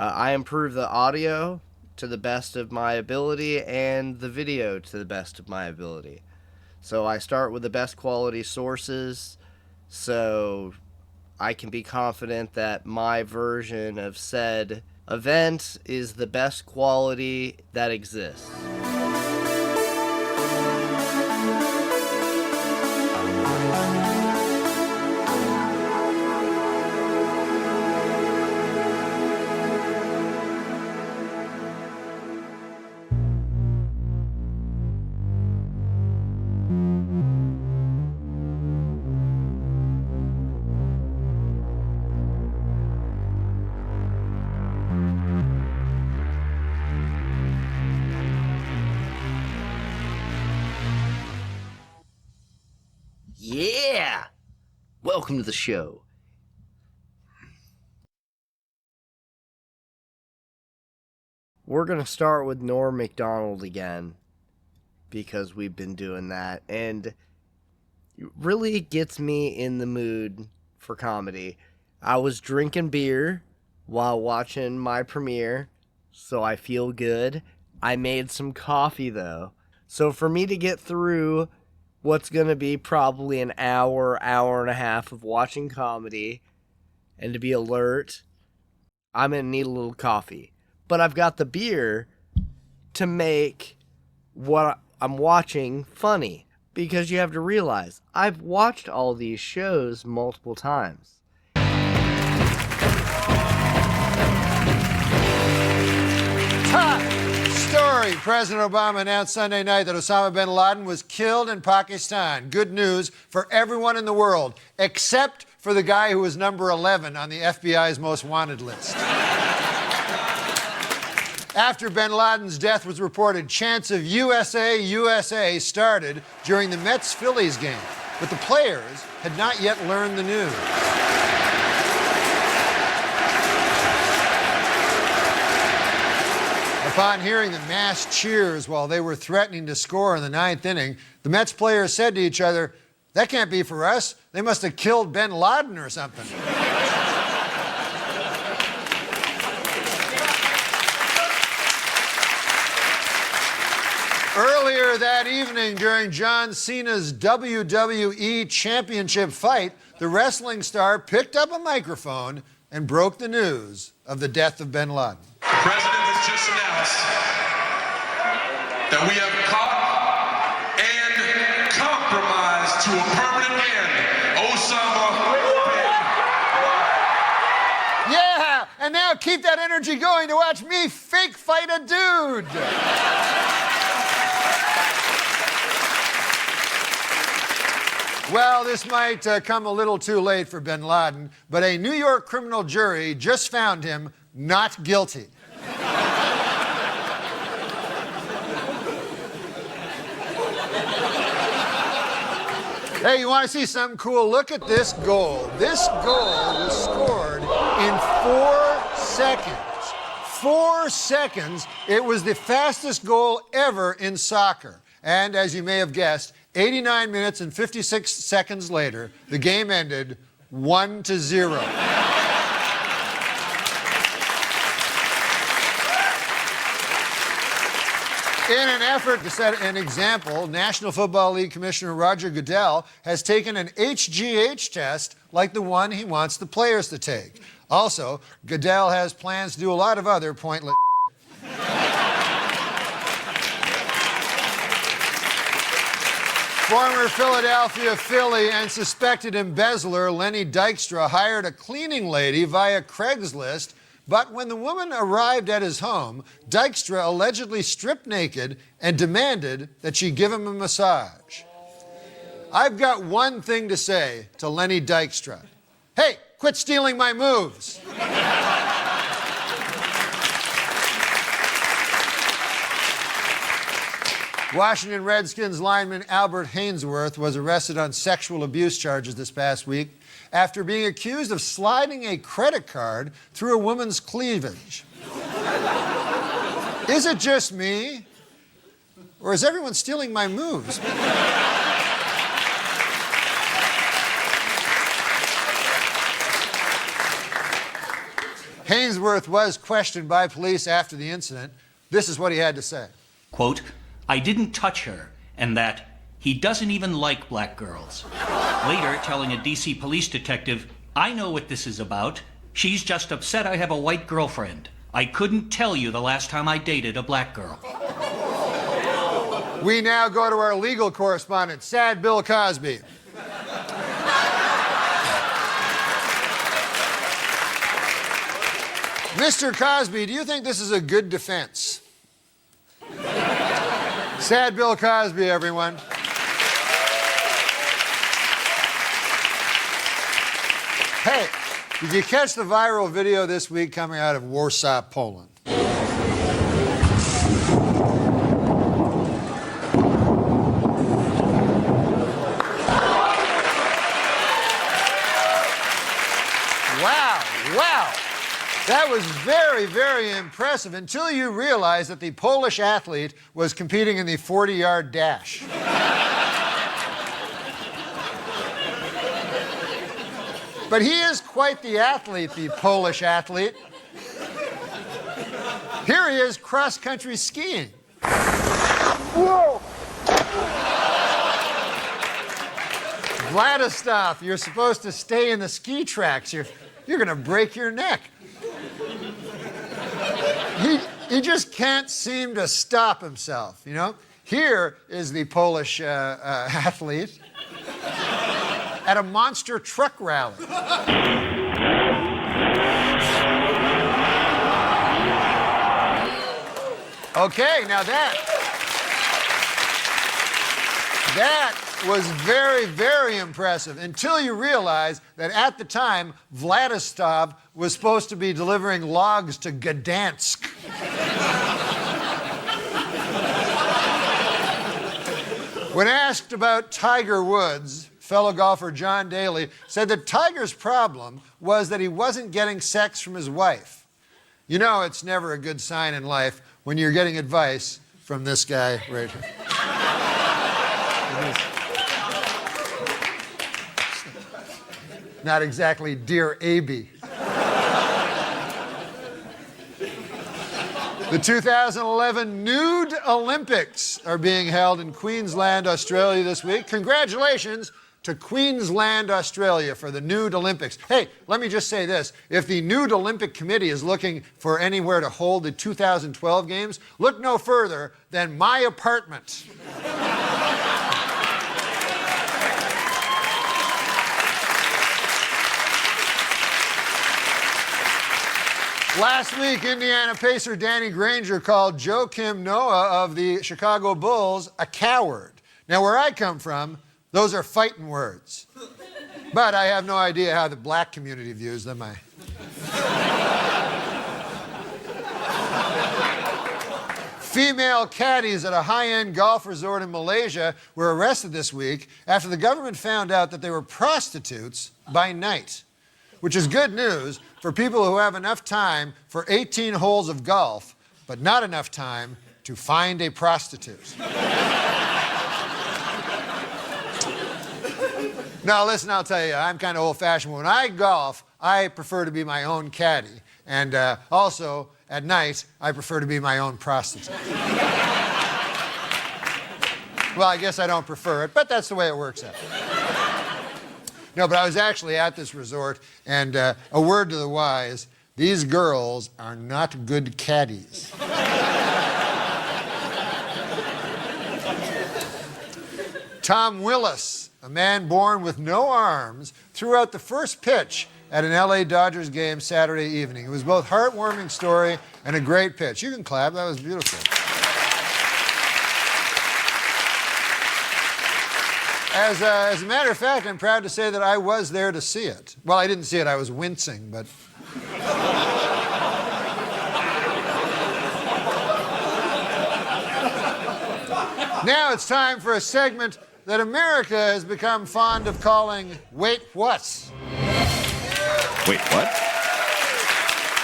I improve the audio to the best of my ability and the video to the best of my ability. So I start with the best quality sources so I can be confident that my version of said event is the best quality that exists. Yeah! Welcome to the show. We're going to start with Norm Macdonald again, because we've been doing that, and it really gets me in the mood for comedy. I was drinking beer while watching my premiere, so I feel good. I made some coffee, though. So for me to get through what's going to be probably an hour and a half of watching comedy and to be alert, I'm going to need a little coffee. But I've got the beer to make what I'm watching funny, because you have to realize I've watched all these shows multiple times. Top story. President Obama announced Sunday night that Osama bin Laden was killed in Pakistan. Good news for everyone in the world, except for the guy who was number 11 on the FBI's most wanted list. After bin Laden's death was reported, chants of USA, USA started during the Mets-Phillies game, but the players had not yet learned the news. Upon hearing the mass cheers while they were threatening to score in the ninth inning, the Mets players said to each other, "That can't be for us. They must have killed bin Laden or something." Earlier that evening, during John Cena's WWE Championship fight, the wrestling star picked up a microphone and broke the news of the death of bin Laden. The president has just announced that we have caught and compromised to a permanent end Osama bin Laden. Yeah, and now keep that energy going to watch me fake fight a dude. Well, this might come a little too late for bin Laden, but a New York criminal jury just found him not guilty. Hey, you want to see something cool? Look at this goal. This goal was scored in 4 seconds. 4 seconds. It was the fastest goal ever in soccer. And as you may have guessed, 89 minutes and 56 seconds later, the game ended 1-0. In an effort to set an example, National Football League Commissioner Roger Goodell has taken an HGH test like the one he wants the players to take. Also, Goodell has plans to do a lot of other pointless Former Philadelphia Philly and suspected embezzler Lenny Dykstra hired a cleaning lady via Craigslist, but when the woman arrived at his home, Dykstra allegedly stripped naked and demanded that she give him a massage. I've got one thing to say to Lenny Dykstra. Hey, quit stealing my moves. Washington Redskins lineman Albert Haynesworth was arrested on sexual abuse charges this past week after being accused of sliding a credit card through a woman's cleavage. Is it just me? Or is everyone stealing my moves? Hainsworth was questioned by police after the incident. This is what he had to say. Quote, I didn't touch her, and that he doesn't even like black girls. Later, telling a DC police detective, I know what this is about. She's just upset I have a white girlfriend. I couldn't tell you the last time I dated a black girl. We now go to our legal correspondent, Sad Bill Cosby. Mr. Cosby, do you think this is a good defense? Sad Bill Cosby, everyone. Hey, did you catch the viral video this week coming out of Warsaw, Poland? Wow. That was very, very impressive until you realized that the Polish athlete was competing in the 40-yard dash. But he is quite the athlete, the Polish athlete. Here he is cross-country skiing. Whoa! Vladislav, you're supposed to stay in the ski tracks. You're going to break your neck. He just can't seem to stop himself, you know? Here is the Polish athlete at a monster truck rally. Okay, now that was very, very impressive until you realize that at the time, Vladislav was supposed to be delivering logs to Gdansk. When asked about Tiger Woods, fellow golfer John Daly said that Tiger's problem was that he wasn't getting sex from his wife. You know, it's never a good sign in life when you're getting advice from this guy right here. Not exactly Dear Abby. The 2011 Nude Olympics are being held in Queensland, Australia this week. Congratulations to Queensland, Australia for the Nude Olympics. Hey, let me just say this. If the Nude Olympic Committee is looking for anywhere to hold the 2012 games, look no further than my apartment. Last week, Indiana Pacer Danny Granger called Joakim Noah of the Chicago Bulls a coward. Now, where I come from, those are fighting words. But I have no idea how the black community views them. Female caddies at a high-end golf resort in Malaysia were arrested this week after the government found out that they were prostitutes by night, which is good news for people who have enough time for 18 holes of golf, but not enough time to find a prostitute. Now, listen, I'll tell you, I'm kind of old-fashioned. When I golf, I prefer to be my own caddy. And also, at night, I prefer to be my own prostitute. Well, I guess I don't prefer it, but that's the way it works out. No, but I was actually at this resort, and a word to the wise, these girls are not good caddies. Tom Willis, a man born with no arms, threw out the first pitch at an LA Dodgers game Saturday evening. It was both a heartwarming story and a great pitch. You can clap, that was beautiful. As a matter of fact, I'm proud to say that I was there to see it. Well, I didn't see it, I was wincing, but... Now it's time for a segment that America has become fond of calling Wait What? Wait, what?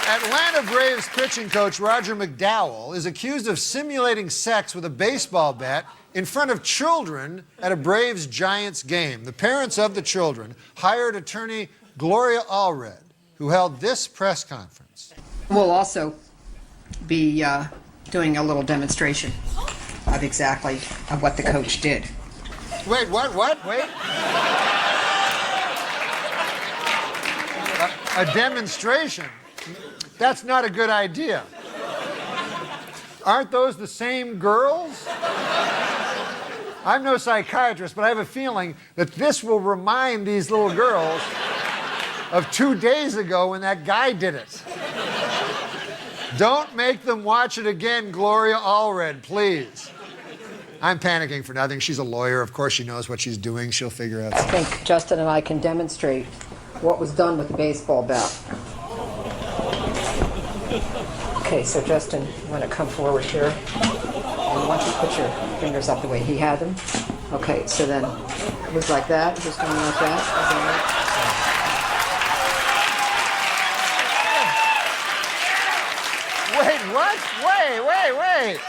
Atlanta Braves pitching coach Roger McDowell is accused of simulating sex with a baseball bat in front of children at a Braves-Giants game. The parents of the children hired attorney Gloria Allred, who held this press conference. We'll also be doing a little demonstration of exactly of what the coach did. Wait, what? Wait. A demonstration? That's not a good idea. Aren't those the same girls? I'm no psychiatrist, but I have a feeling that this will remind these little girls of 2 days ago when that guy did it. Don't make them watch it again, Gloria Allred, please. I'm panicking for nothing. She's a lawyer. Of course she knows what she's doing. She'll figure out. I think Justin and I can demonstrate what was done with the baseball bat. Okay, so Justin, you want to come forward here? And I want you to put your fingers up the way he had them. Okay, so then it was like that, just going like that. Is that Wait, what? Wait.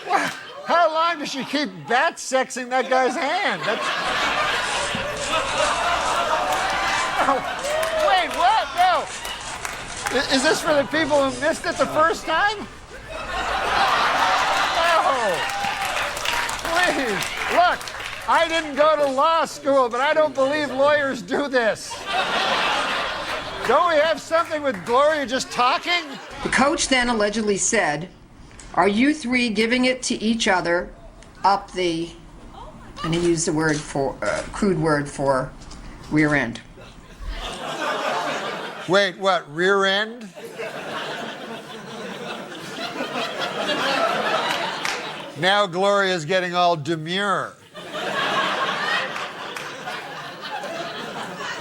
What? How long does she keep bat sexing that guy's hand? That's... Oh, wait, what? No. Is this for the people who missed it the first time? No. Please. Look, I didn't go to law school, but I don't believe lawyers do this. Don't we have something with Gloria just talking? The coach then allegedly said, "Are you three giving it to each other up the," and he used the word for, crude word for rear end. Wait, what, rear end? Now Gloria's getting all demure.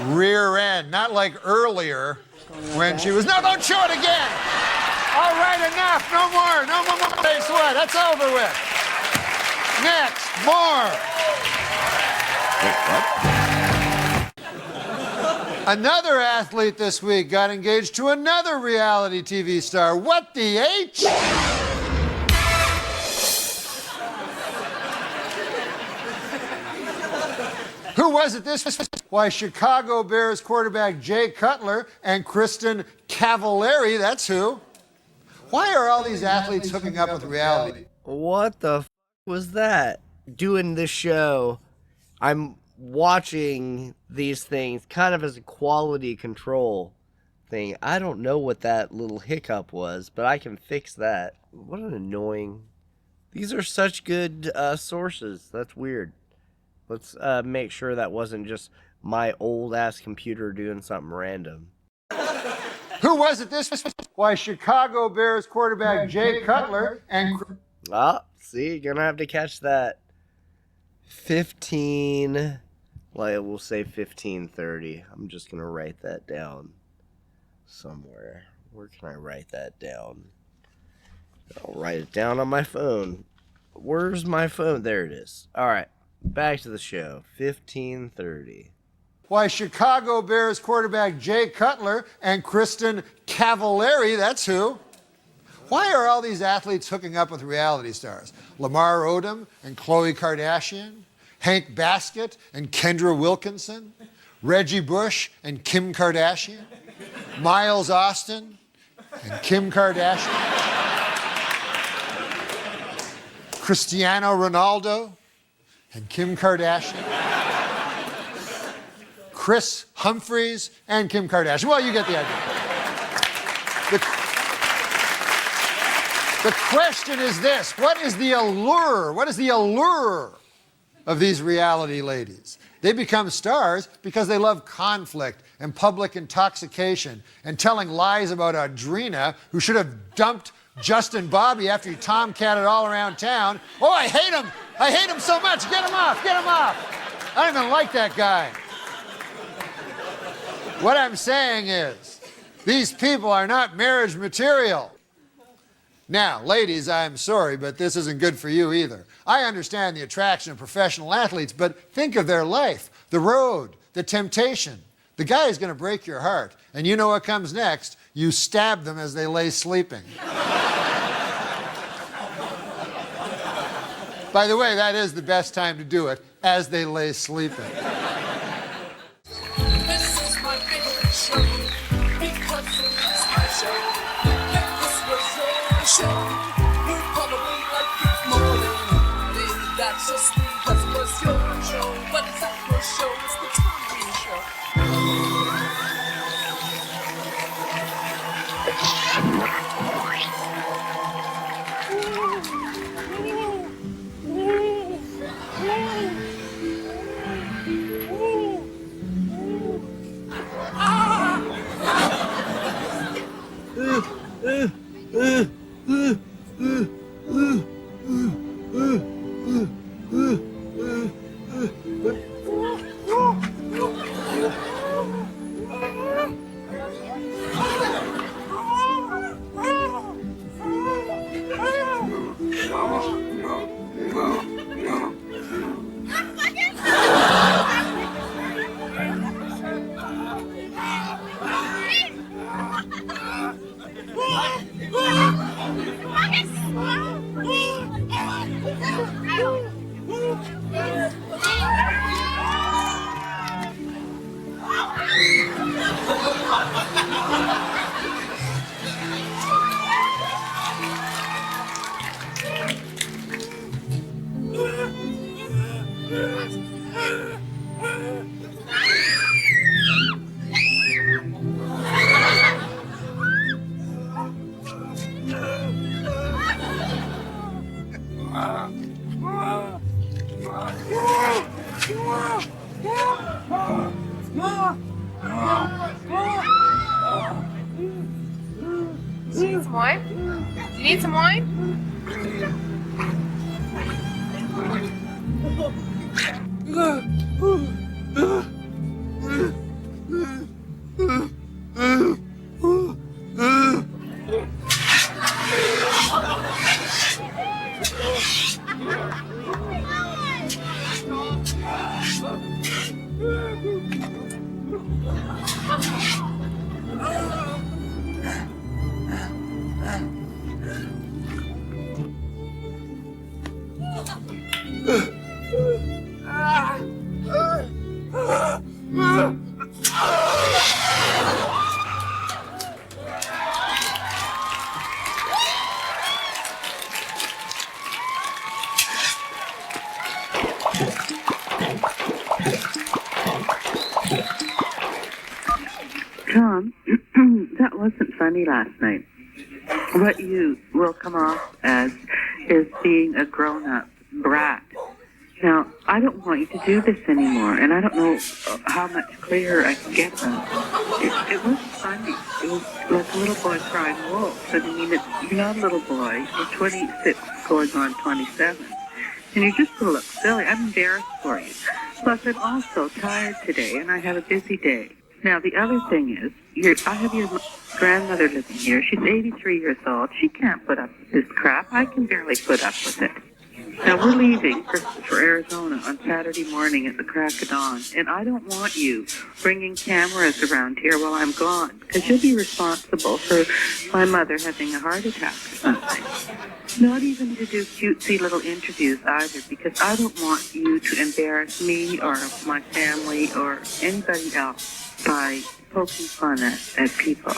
Rear end, not like earlier when she was, no, don't show it again. All right, enough, no more. Face what, that's over with. Next, more. Wait, what? Another athlete this week got engaged to another reality TV star. What the H? Who was it this? Why, Chicago Bears quarterback Jay Cutler and Kristen Cavallari, that's who. Why are all these athletes hooking up with reality? What the was that? Doing this show, I'm watching these things kind of as a quality control thing. I don't know what that little hiccup was, but I can fix that. What an annoying... These are such good sources. That's weird. Let's make sure that wasn't just my old-ass computer doing something random. Who was it this? Why, Chicago Bears quarterback Jay Cutler and... See, you're gonna have to catch that. 15... Well, we'll say 15:30. I'm just gonna write that down somewhere. Where can I write that down? I'll write it down on my phone. Where's my phone? There it is. All right, back to the show. 15:30. Why, Chicago Bears quarterback Jay Cutler and Kristen Cavallari, that's who. Why are all these athletes hooking up with reality stars? Lamar Odom and Khloe Kardashian? Hank Baskett and Kendra Wilkinson? Reggie Bush and Kim Kardashian? Miles Austin and Kim Kardashian? Cristiano Ronaldo and Kim Kardashian? Chris Humphries and Kim Kardashian. Well, you get the idea. The question is this: what is the allure? What is the allure of these reality ladies? They become stars because they love conflict and public intoxication and telling lies about Audrina, who should have dumped Justin Bobby after he tomcatted all around town. Oh, I hate him! I hate him so much! Get him off! Get him off! I don't even like that guy. What I'm saying is, these people are not marriage material. Now, ladies, I'm sorry, but this isn't good for you either. I understand the attraction of professional athletes, but think of their life, the road, the temptation. The guy is going to break your heart, and you know what comes next? You stab them as they lay sleeping. By the way, that is the best time to do it, as they lay sleeping. This is my favorite show because it's my show. the show. You're probably like this morning. Maybe that's just because it was your show. But it's not your show, it's the Tom Green Show. Do you need some wine? Do you need some wine? Tom, that wasn't funny last night. What you will come off as is being a grown-up brat. Now, I don't want you to do this anymore, and I don't know how much clearer I can get that. It was funny. It was like a little boy crying wolf. And I mean, you're not a little boy. You're 26 going on 27. And you're just going to look silly. I'm embarrassed for you. Plus, I'm also tired today, and I have a busy day. Now, the other thing is, I have your grandmother living here. She's 83 years old. She can't put up with this crap. I can barely put up with it. Now, we're leaving for Arizona on Saturday morning at the crack of dawn, and I don't want you bringing cameras around here while I'm gone, because you'll be responsible for my mother having a heart attack or something. Not even to do cutesy little interviews either, because I don't want you to embarrass me or my family or anybody else by poking fun at people,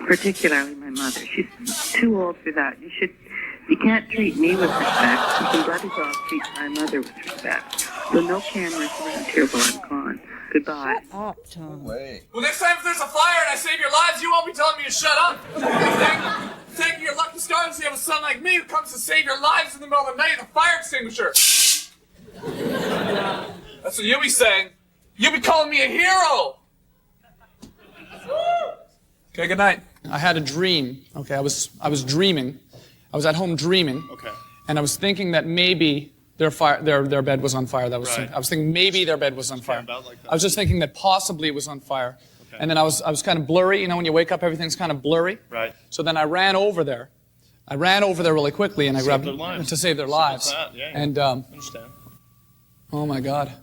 particularly my mother. She's too old for that. You can't treat me with respect. You can bloody well treat my mother with respect. So no cameras around here while I'm gone. Goodbye. Shut up, Tom. Well, next time if there's a fire and I save your lives, you won't be telling me to shut up. Taking your lucky stars, you have a son like me who comes to save your lives in the middle of the night with a fire extinguisher. That's what you'll be saying. You'll be calling me a hero. Okay, good night. I had a dream. Okay, I was dreaming. I was at home dreaming. Okay. And I was thinking that maybe their bed was on fire. That was right. I was thinking maybe their bed was on fire. I was just thinking that possibly it was on fire. Okay. And then I was kind of blurry. You know, when you wake up, everything's kind of blurry. Right. So then I ran over there. Really quickly, and I grabbed to save their lives. Yeah, and understand. Oh my God,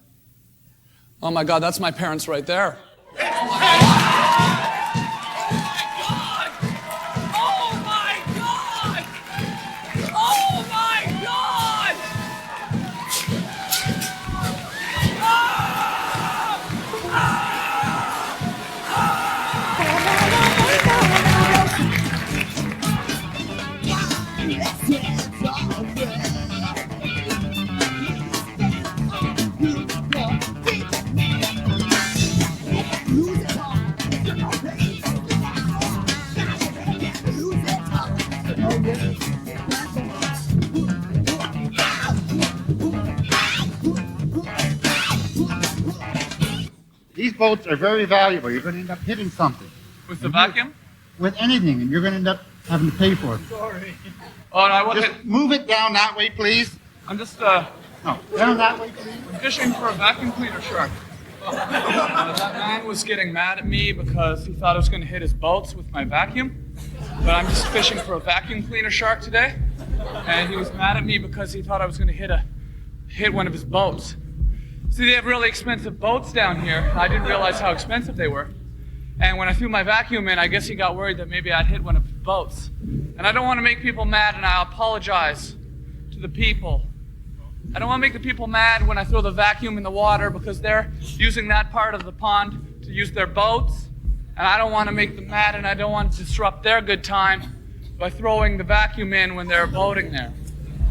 that's my parents right there. These boats are very valuable. You're going to end up hitting something. With the vacuum? With anything, and you're going to end up having to pay for it. Sorry. Oh, no, I wasn't. Just move it down that way, please. I'm just, No, down that way, please. I'm fishing for a vacuum cleaner shark. That man was getting mad at me because he thought I was going to hit his boats with my vacuum. But I'm just fishing for a vacuum cleaner shark today. And he was mad at me because he thought I was going to hit one of his boats. See, they have really expensive boats down here. I didn't realize how expensive they were. And when I threw my vacuum in, I guess he got worried that maybe I'd hit one of his boats. And I don't want to make people mad, and I apologize to the people. I don't want to make the people mad when I throw the vacuum in the water because they're using that part of the pond to use their boats. And I don't want to make them mad, and I don't want to disrupt their good time by throwing the vacuum in when they're boating there.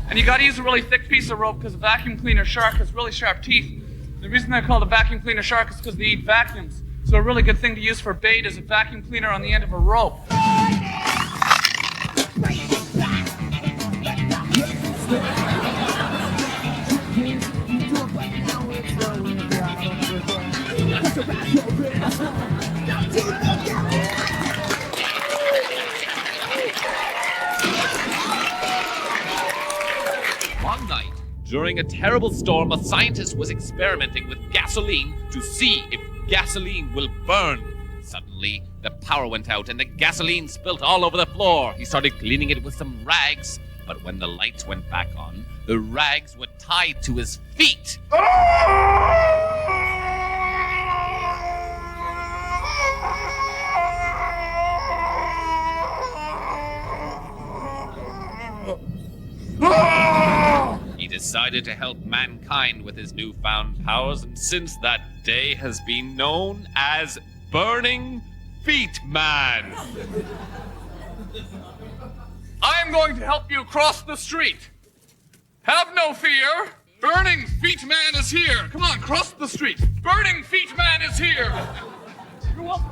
And you got to use a really thick piece of rope because a vacuum cleaner shark has really sharp teeth. The reason they're called a vacuum cleaner shark is because they eat vacuums. So a really good thing to use for bait is a vacuum cleaner on the end of a rope. One night, during a terrible storm, a scientist was experimenting with gasoline to see if gasoline will burn. Suddenly, the power went out and the gasoline spilt all over the floor. He started cleaning it with some rags, but when the lights went back on, the rags were tied to his feet. He decided to help mankind with his newfound powers, and since that day has been known as Burning Feet Man. I am going to help you cross the street. Have no fear. Burning Feet Man is here. Come on, cross the street. Burning Feet Man is here. You're welcome.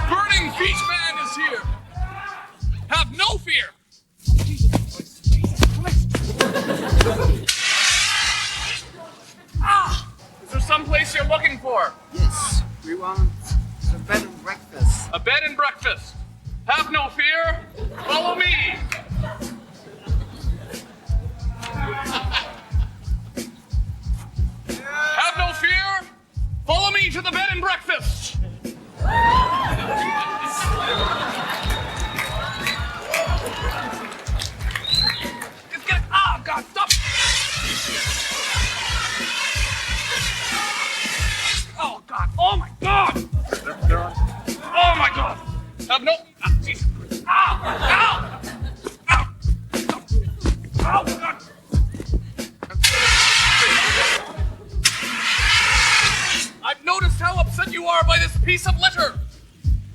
Burning Feet Man is here. Have no fear. Is there some place you're looking for? Yes, we want a bed and breakfast. A bed and breakfast. Have no fear. Follow me. Have no fear. Follow me to the bed and breakfast. It's getting. Oh, God, stop. Oh, God. Oh, my God. Oh, my God. Have no. Oh, Jesus. Ow. Ow. Ow. Oh, God. I've noticed how upset you are by this piece of litter.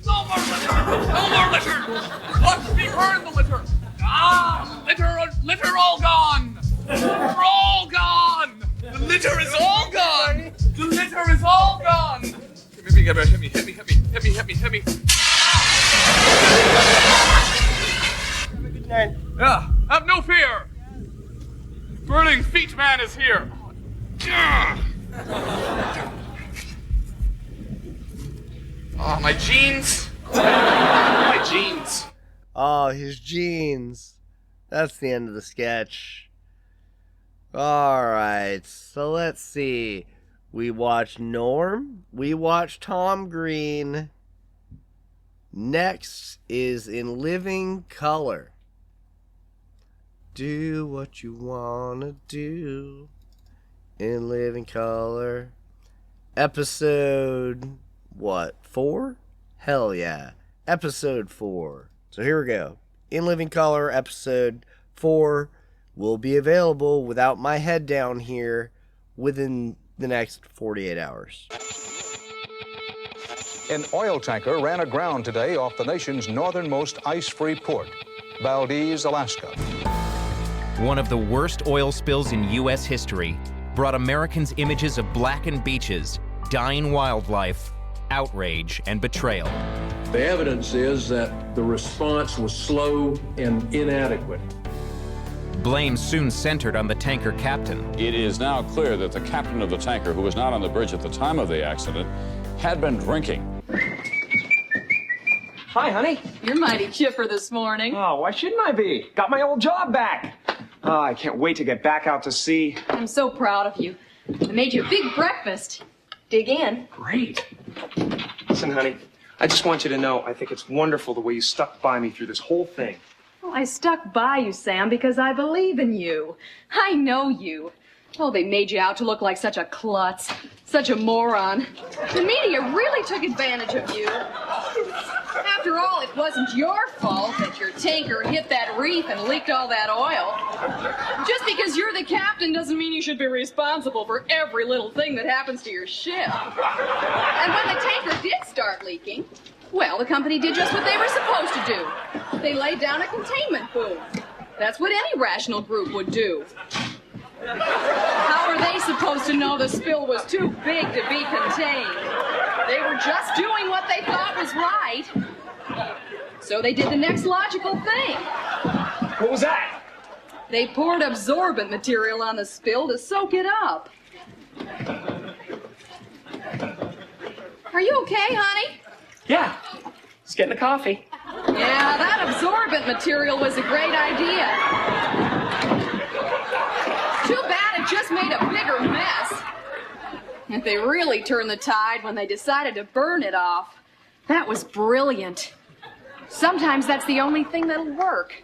No more litter. No more litter. Watch me burn the litter. Ah, litter all gone. We're all gone. The litter is all gone. The litter is all gone. Hit me. Have a good night. Yeah, have no fear. Burning Feet Man is here. Oh, my jeans. My jeans. Oh, his jeans. That's the end of the sketch. Alright, so let's see. We watched Norm. We watched Tom Green. Next is In Living Color. Do what you wanna do. In Living Color. Episode... what? 4? Hell yeah. Episode 4. So here we go. In Living Color, episode 4 will be available without my head down here within the next 48 hours. An oil tanker ran aground today off the nation's northernmost ice-free port, Valdez, Alaska. One of the worst oil spills in U.S. history brought Americans images of blackened beaches, dying wildlife, outrage, and betrayal. The evidence is that the response was slow and inadequate. Blame soon centered on the tanker captain. It is now clear that the captain of the tanker, who was not on the bridge at the time of the accident, had been drinking. Hi, honey. You're mighty chipper this morning. Oh, why shouldn't I be? Got my old job back. Oh, I can't wait to get back out to sea. I'm so proud of you. I made you a big breakfast. Dig in. Great. Listen, honey, I just want you to know I think it's wonderful the way you stuck by me through this whole thing. Well, I stuck by you, Sam, because I believe in you. I know you. Oh, they made you out to look like such a klutz, such a moron. The media really took advantage of you. After all, it wasn't your fault that your tanker hit that reef and leaked all that oil. Just because you're the captain doesn't mean you should be responsible for every little thing that happens to your ship. And when the tanker did start leaking, well, the company did just what they were supposed to do. They laid down a containment boom. That's what any rational group would do. How are they supposed to know the spill was too big to be contained? They were just doing what they thought was right. So they did the next logical thing. What was that? They poured absorbent material on the spill to soak it up. Are you okay, honey? Yeah. Just getting a coffee. Yeah, that absorbent material was a great idea. Too bad it just made a bigger mess. And they really turned the tide when they decided to burn it off. That was brilliant. Sometimes that's the only thing that'll work.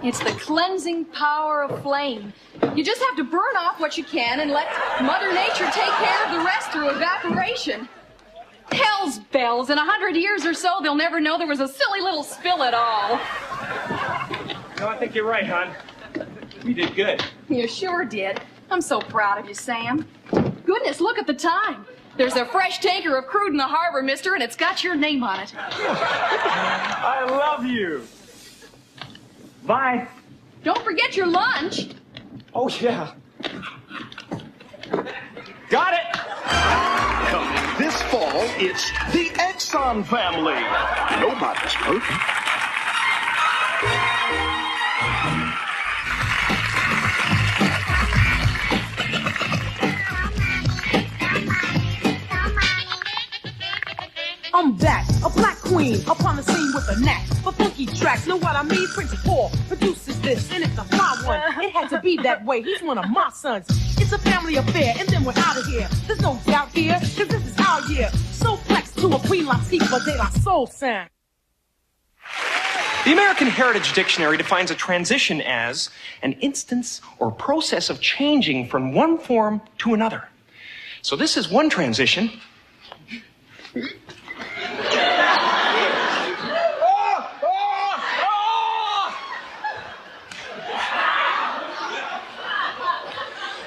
It's the cleansing power of flame. You just have to burn off what you can and let Mother Nature take care of the rest through evaporation. Hell's bells, in 100 years or so, they'll never know there was a silly little spill at all. No, I think you're right, hon. We did good. You sure did. I'm so proud of you, Sam. Goodness, look at the time. There's a fresh tanker of crude in the harbor, mister, and it's got your name on it. I love you. Bye. Don't forget your lunch. Oh, yeah. Got it. Coming this fall, it's the Exxon family. Nobody's perfect. I'm back, a black queen, upon the scene with a knack for funky tracks. Know what I mean? Prince Paul produces this, and it's a fly one. It had to be that way. He's one of my sons. It's a family affair, and then we're out of here. There's no doubt here, cause this is our year. So flex to a pre-la-tifa de la soul sound. The American Heritage Dictionary defines a transition as an instance or process of changing from one form to another. So this is one transition.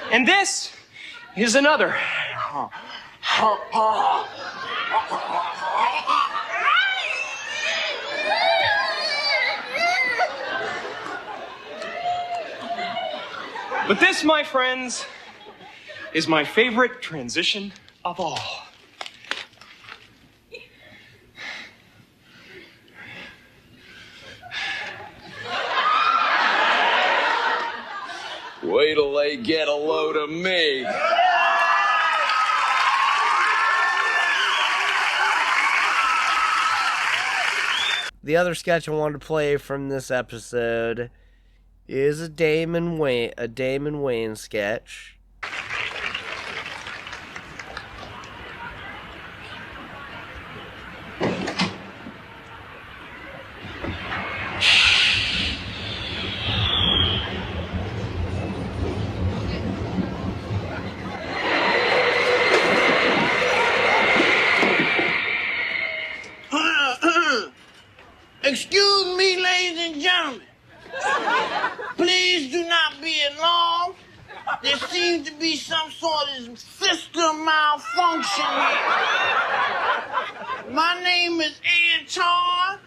And this is another. But this, my friends, is my favorite transition of all. Wait till they get a load of me. The other sketch I wanted to play from this episode is a Damon Wayne sketch. Excuse me, ladies and gentlemen. Please do not be alarmed. There seems to be some sort of system malfunction here. My name is Anton.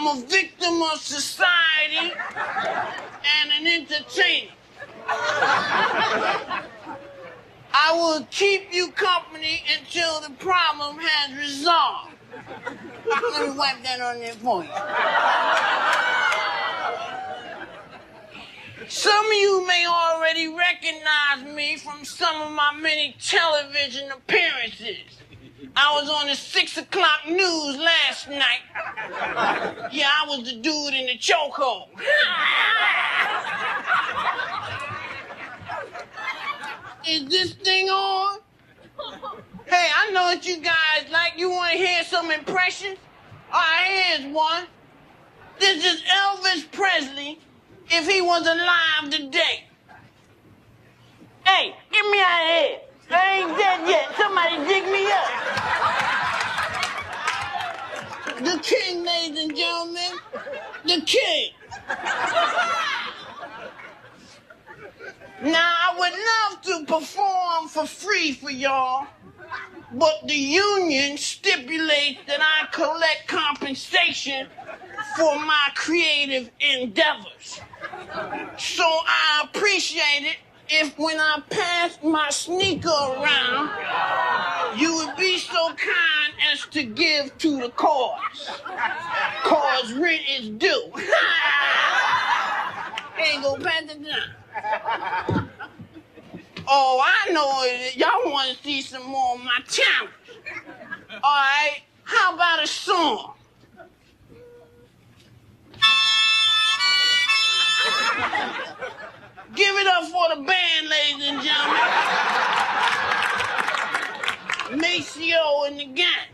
I'm a victim of society and an entertainer. I will keep you company until the problem has resolved. Let me wipe that on there for you. Some of you may already recognize me from some of my many television appearances. I was on the 6 o'clock news last night. Yeah, I was the dude in the chokehold. Is this thing on? Hey, I know what you guys like. You want to hear some impressions? All right, here's one. This is Elvis Presley if he was alive today. Hey, get me out of here. I ain't dead yet. Somebody dig me up. The king, ladies and gentlemen. The king. Now, I would love to perform for free for y'all, but the union stipulates that I collect compensation for my creative endeavors. So I appreciate it if when I pass my sneaker around, you would be so kind as to give to the cause. Cause rent is due. Ain't go pass it down. Oh, I know it. Y'all want to see some more of my talent. All right, how about a song? Give it up for the band, ladies and gentlemen. MaTeOWaNnA and the gang.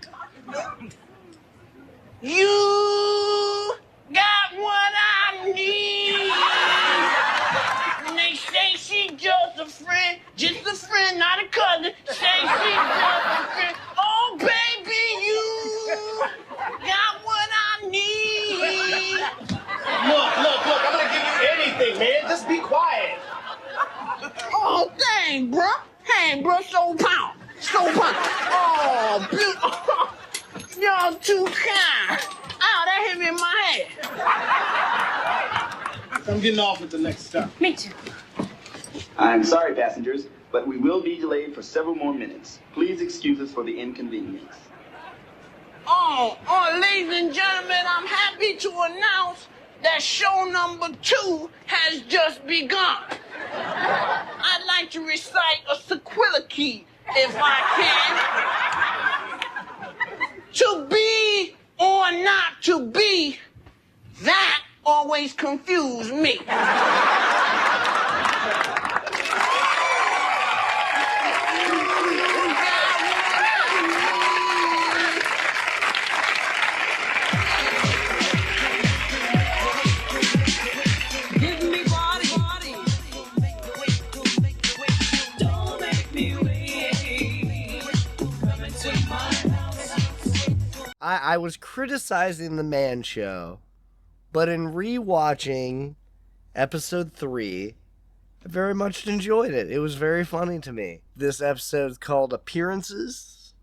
You got what I need. And they say she just a friend, not a cousin. Say she just a friend. Oh, baby, you got what I need. Look, I'm gonna give you anything, man. Just be quiet. Oh, dang, bro. Hey, bro, so pound. Oh, beautiful. Y'all too kind. Ow, that hit me in my head. I'm getting off at the next stop. Me too. I'm sorry, passengers, but we will be delayed for several more minutes. Please excuse us for the inconvenience. Oh, ladies and gentlemen, I'm happy to announce that show number 2 has just begun. I'd like to recite a sequelicy, if I can. To be or not to be, that always confused me. I was criticizing the Man Show, but in rewatching episode 3, I very much enjoyed it. It was very funny to me. This episode is called Appearances.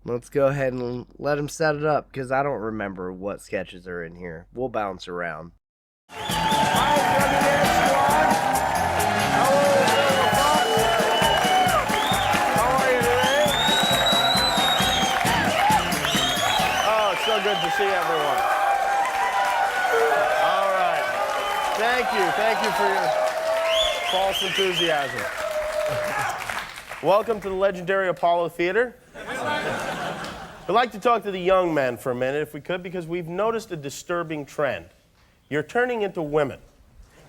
Let's go ahead and let him set it up, because I don't remember what sketches are in here. We'll bounce around. So good to see everyone. All right. Thank you for your false enthusiasm. Welcome to the legendary Apollo Theater. We'd like to talk to the young men for a minute, if we could, because we've noticed a disturbing trend. You're turning into women.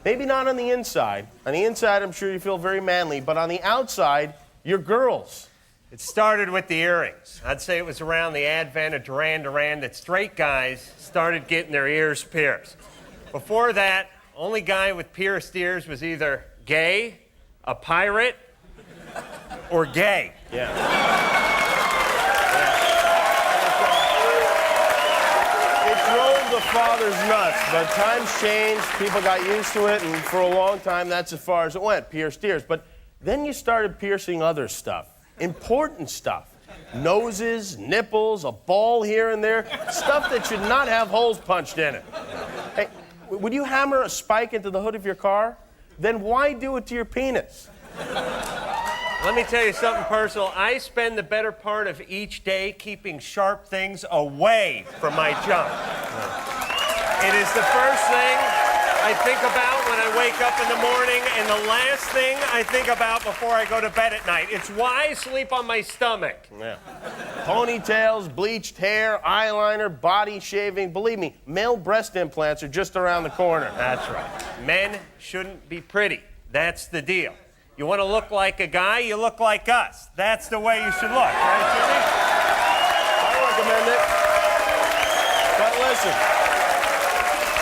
Maybe not on the inside. On the inside, I'm sure you feel very manly, but on the outside, you're girls. It started with the earrings. I'd say it was around the advent of Duran Duran that straight guys started getting their ears pierced. Before that, only guy with pierced ears was either gay, a pirate, or gay. Yeah. It drove the fathers nuts, but times changed, people got used to it, and for a long time, that's as far as it went, pierced ears. But then you started piercing other stuff. Important stuff. Noses, nipples, a ball here and there, stuff that should not have holes punched in it. Hey, would you hammer a spike into the hood of your car? Then why do it to your penis? Let me tell you something personal. I spend the better part of each day keeping sharp things away from my junk. It is the first thing I think about when I wake up in the morning and the last thing I think about before I go to bed at night. It's why I sleep on my stomach. Yeah. Ponytails, bleached hair, eyeliner, body shaving. Believe me, male breast implants are just around the corner. That's right. Men shouldn't be pretty. That's the deal. You want to look like a guy, you look like us. That's the way you should look, right, Jimmy? I recommend it. But listen,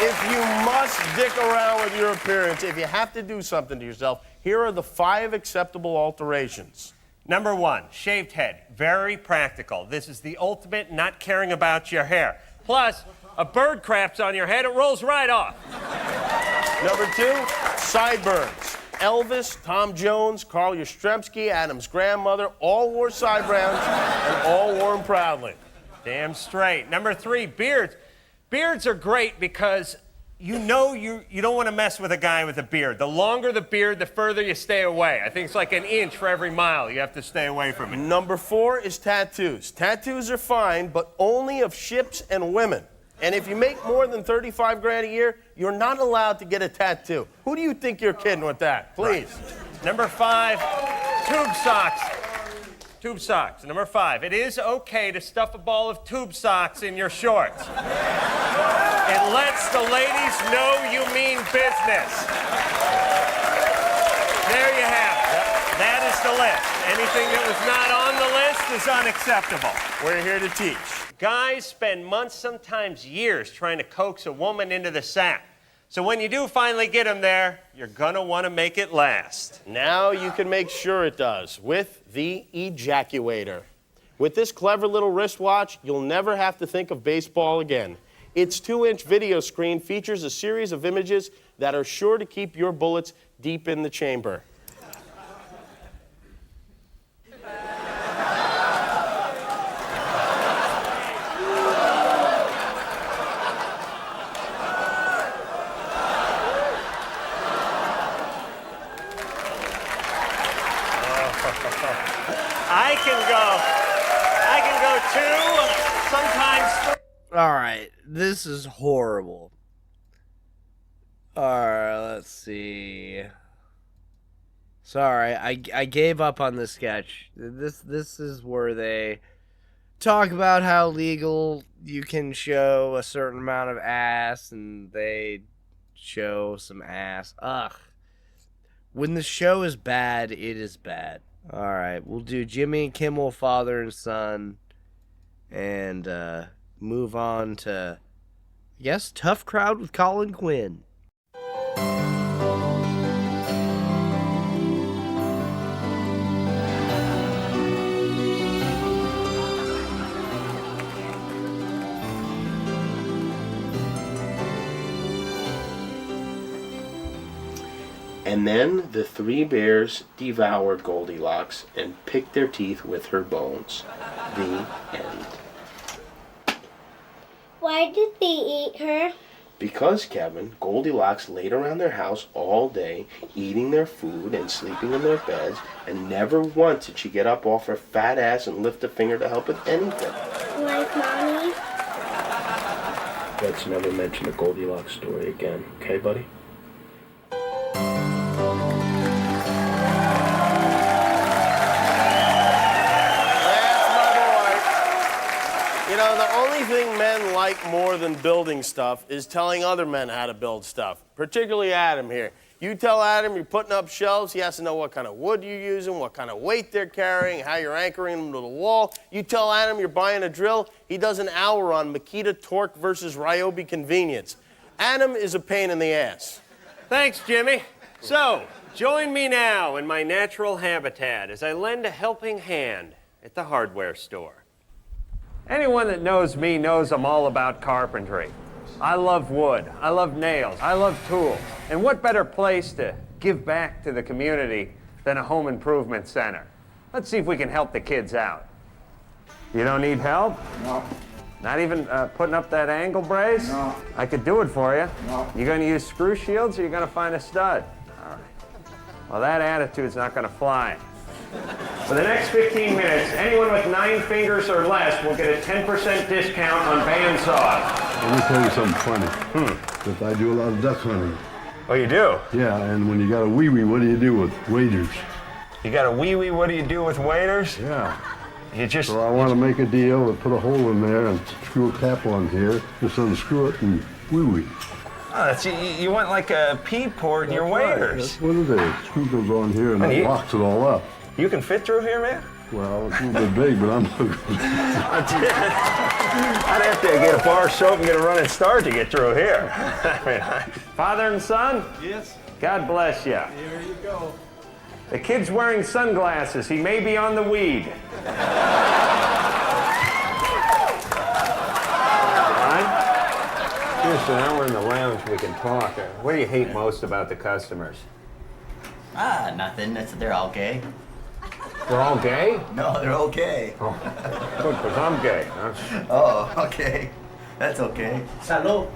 if you must dick around with your appearance, if you have to do something to yourself, here are the 5 acceptable alterations. Number 1, shaved head. Very practical. This is the ultimate not caring about your hair. Plus, a bird craps on your head, it rolls right off. Number 2, sideburns. Elvis, Tom Jones, Carl Yastrzemski, Adam's grandmother, all wore sideburns and all wore them proudly. Damn straight. Number 3, beards. Beards are great because you know you don't want to mess with a guy with a beard. The longer the beard, the further you stay away. I think it's like an inch for every mile you have to stay away from it. Number 4 is tattoos. Tattoos are fine, but only of ships and women. And if you make more than 35 grand a year, you're not allowed to get a tattoo. Who do you think you're kidding with that? Please. Right. Number 5, tube socks. Tube socks. Number 5, it is okay to stuff a ball of tube socks in your shorts. It lets the ladies know you mean business. There you have it. That is the list. Anything that was not on the list is unacceptable. We're here to teach. Guys spend months, sometimes years, trying to coax a woman into the sack. So when you do finally get them there, you're gonna want to make it last. Now you can make sure it does with the ejaculator. With this clever little wristwatch, you'll never have to think of baseball again. Its 2-inch video screen features a series of images that are sure to keep your bullets deep in the chamber. I can go 2, sometimes 3. All right, this is horrible. All right, let's see. Sorry, I gave up on the sketch. This is where they talk about how legal you can show a certain amount of ass, and they show some ass. Ugh. When the show is bad, it is bad. All right, we'll do Jimmy and Kimmel, father and son, and move on to, I guess, Tough Crowd with Colin Quinn. And then the 3 bears devoured Goldilocks and picked their teeth with her bones. The end. Why did they eat her? Because, Kevin, Goldilocks laid around their house all day, eating their food and sleeping in their beds, and never once did she get up off her fat ass and lift a finger to help with anything. Like Mommy? Let's never mention the Goldilocks story again, okay, buddy? You know, the only thing men like more than building stuff is telling other men how to build stuff, particularly Adam here. You tell Adam you're putting up shelves, he has to know what kind of wood you're using, what kind of weight they're carrying, how you're anchoring them to the wall. You tell Adam you're buying a drill, he does an hour on Makita torque versus Ryobi convenience. Adam is a pain in the ass. Thanks, Jimmy. So, join me now in my natural habitat as I lend a helping hand at the hardware store. Anyone that knows me knows I'm all about carpentry. I love wood, I love nails, I love tools. And what better place to give back to the community than a home improvement center? Let's see if we can help the kids out. You don't need help? No. Not even putting up that ankle brace? No. I could do it for you. No. You gonna use screw shields or you gonna find a stud? All right. Well, that attitude's not gonna fly. For the next 15 minutes, anyone with 9 fingers or less will get a 10% discount on bandsaws. Let me tell you something funny. Because I do a lot of duck hunting. Oh, you do? Yeah, and when you got a wee-wee, what do you do with waders? You got a wee-wee, what do you do with waders? Yeah. You just... So I want to make a deal and put a hole in there and screw a cap on here. Just unscrew it and wee-wee. Oh, that's, you want like a pea port in your waders. That's what it is. Screw goes on here and that locks it all up. You can fit through here, man? Well, it's a little bit big, but I'm... I'd have to get a bar of soap and get a running start to get through here. Father and son? Yes. God bless you. Here you go. The kid's wearing sunglasses. He may be on the weed. Seriously, now we're in the lounge, we can talk. What do you hate most about the customers? Nothing. They're all gay. They're all gay? No, they're okay. Oh, good, because I'm gay. Huh? Oh, okay. That's okay. Salud.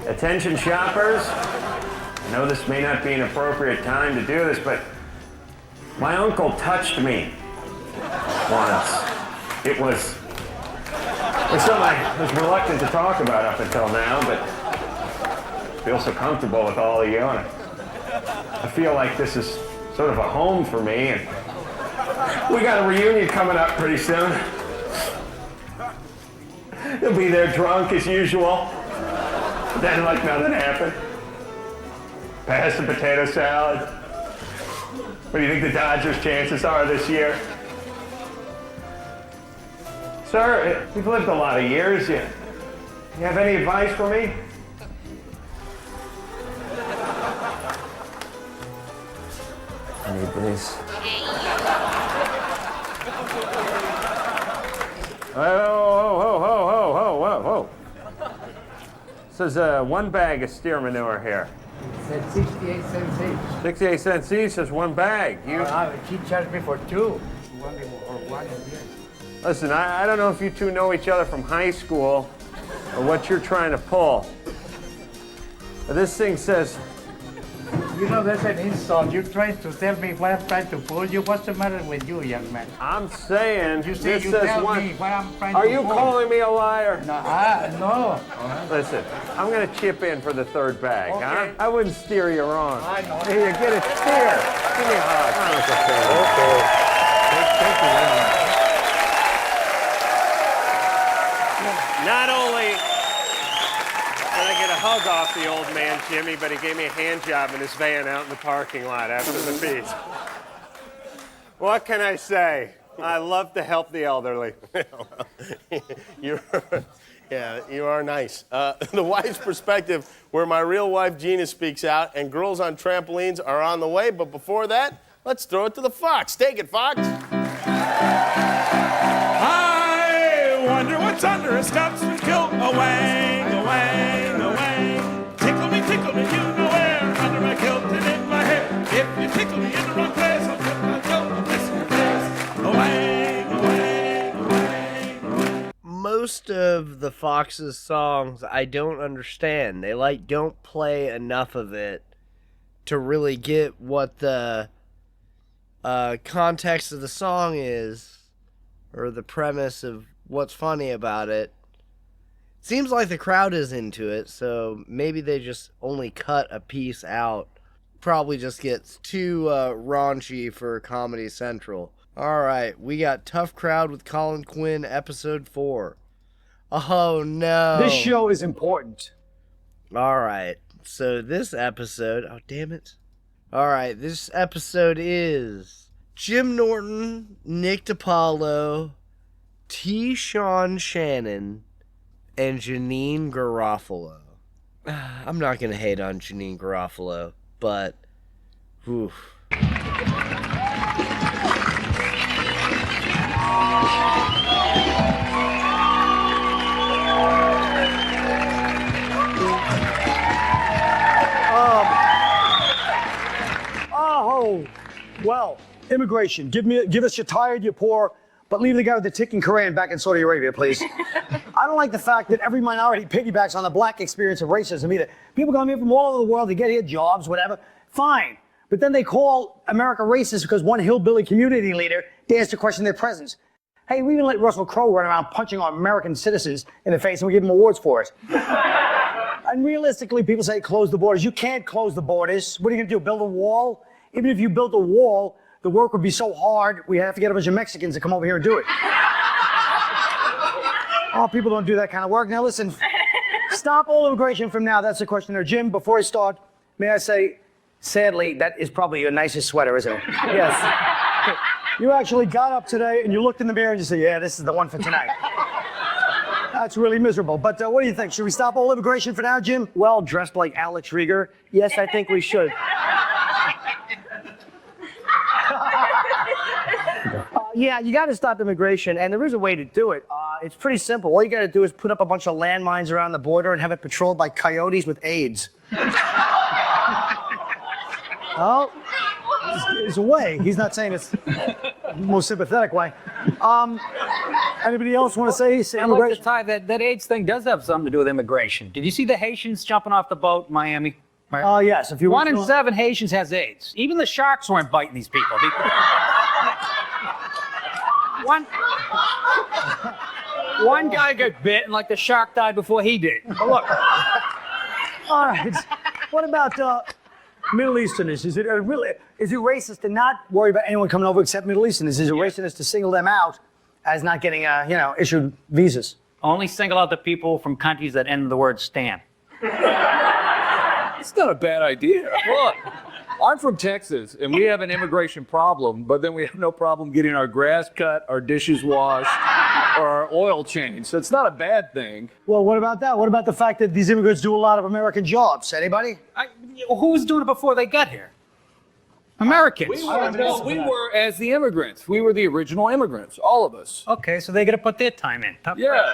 Attention shoppers. I know this may not be an appropriate time to do this, but my uncle touched me once. It was something I was reluctant to talk about up until now, but I feel so comfortable with all of you, and I feel like this is sort of a home for me, and we got a reunion coming up pretty soon. You'll be there drunk as usual. Then like nothing happened. Pass the potato salad. What do you think the Dodgers' chances are this year? Sir, you've lived a lot of years. You have any advice for me? I need this. Whoa. This is one bag of steer manure here. It said 68 cents each. 68 cents each is one bag. She charged me for 2. Listen, I don't know if you two know each other from high school or what you're trying to pull. But this thing says... You know, that's an insult. You're trying to tell me what I'm trying to pull you. What's the matter with you, young man? I'm saying you say this you says tell one. me what I'm trying Are to you pull. calling me a liar? No, no. Listen, I'm going to chip in for the third bag, Okay. huh? I wouldn't steer you wrong. I know. Here, you get a steer. Give me a hug. Okay. Thank you very much. Not only did I get a hug off the old man, Jimmy, but he gave me a hand job in his van out in the parking lot after the feast. What can I say? I love to help the elderly. You are nice. The wife's perspective, where my real wife Gina speaks out, and girls on trampolines are on the way. But before that, let's throw it to the Fox. Take it, Fox. I wonder what's under a Scotsman kilt. A wang, a wang, a wang. Tickle me, you know where. Under my kilt and in my hair. If you tickle me in the wrong place, I'll put my kilt on this face. A wang, a wang, a wang, a wang. Most of the Fox's songs I don't understand. They don't play enough of it to really get what the context of the song is, or the premise of what's funny about it. Seems like the crowd is into it, so maybe they just only cut a piece out. Probably just gets too raunchy for Comedy Central. Alright, we got Tough Crowd with Colin Quinn, episode 4. Oh no. This show is important. Alright, so this episode... Oh, damn it. Alright, this episode is Jim Norton, Nick DiPaolo, T. Sean Shannon, and Janeane Garofalo. I'm not going to hate on Janeane Garofalo, but... Oof. Oh, well, immigration. Give us your tired, your poor, but leave the guy with the ticking Koran back in Saudi Arabia, please. I don't like the fact that every minority piggybacks on the black experience of racism either. People come here from all over the world to get here, jobs, whatever. Fine. But then they call America racist because one hillbilly community leader dares to question their presence. Hey, we even let Russell Crowe run around punching our American citizens in the face and we give him awards for it. And realistically, people say close the borders. You can't close the borders. What are you gonna do, build a wall? Even if you built a wall, the work would be so hard, we have to get a bunch of Mexicans to come over here and do it. Oh, people don't do that kind of work. Now listen, stop all immigration from now. That's the question there. Jim, before I start, may I say, sadly, that is probably your nicest sweater, isn't it? Yes. Okay. You actually got up today and you looked in the mirror and you said, yeah, this is the one for tonight. That's really miserable. But what do you think? Should we stop all immigration for now, Jim? Well, dressed like Alex Rieger, yes, I think we should. Yeah, you got to stop immigration, and there is a way to do it. It's pretty simple. All you got to do is put up a bunch of landmines around the border and have it patrolled by coyotes with AIDS. Oh, there's a way. He's not saying it's the most sympathetic way. Anybody else want to say I'd like to tie that AIDS thing does have something to do with immigration. Did you see the Haitians jumping off the boat in Miami? Yes. If you 1 in 7 Haitians has AIDS. Even the sharks weren't biting these people. One guy got bit, and like the shark died before he did. But look. All right. What about Middle Easterners? Is it racist to not worry about anyone coming over except Middle Easterners? Is it racist to single them out as not getting, issued visas? Only single out the people from countries that end the word "stan." It's not a bad idea. Look, I'm from Texas, and we have an immigration problem, but then we have no problem getting our grass cut, our dishes washed, or our oil changed. So it's not a bad thing. Well, what about that? What about the fact that these immigrants do a lot of American jobs? Anybody? Who was doing it before they got here? Americans. We were as the immigrants. We were the original immigrants, all of us. Okay, so they got to put their time in. Yeah.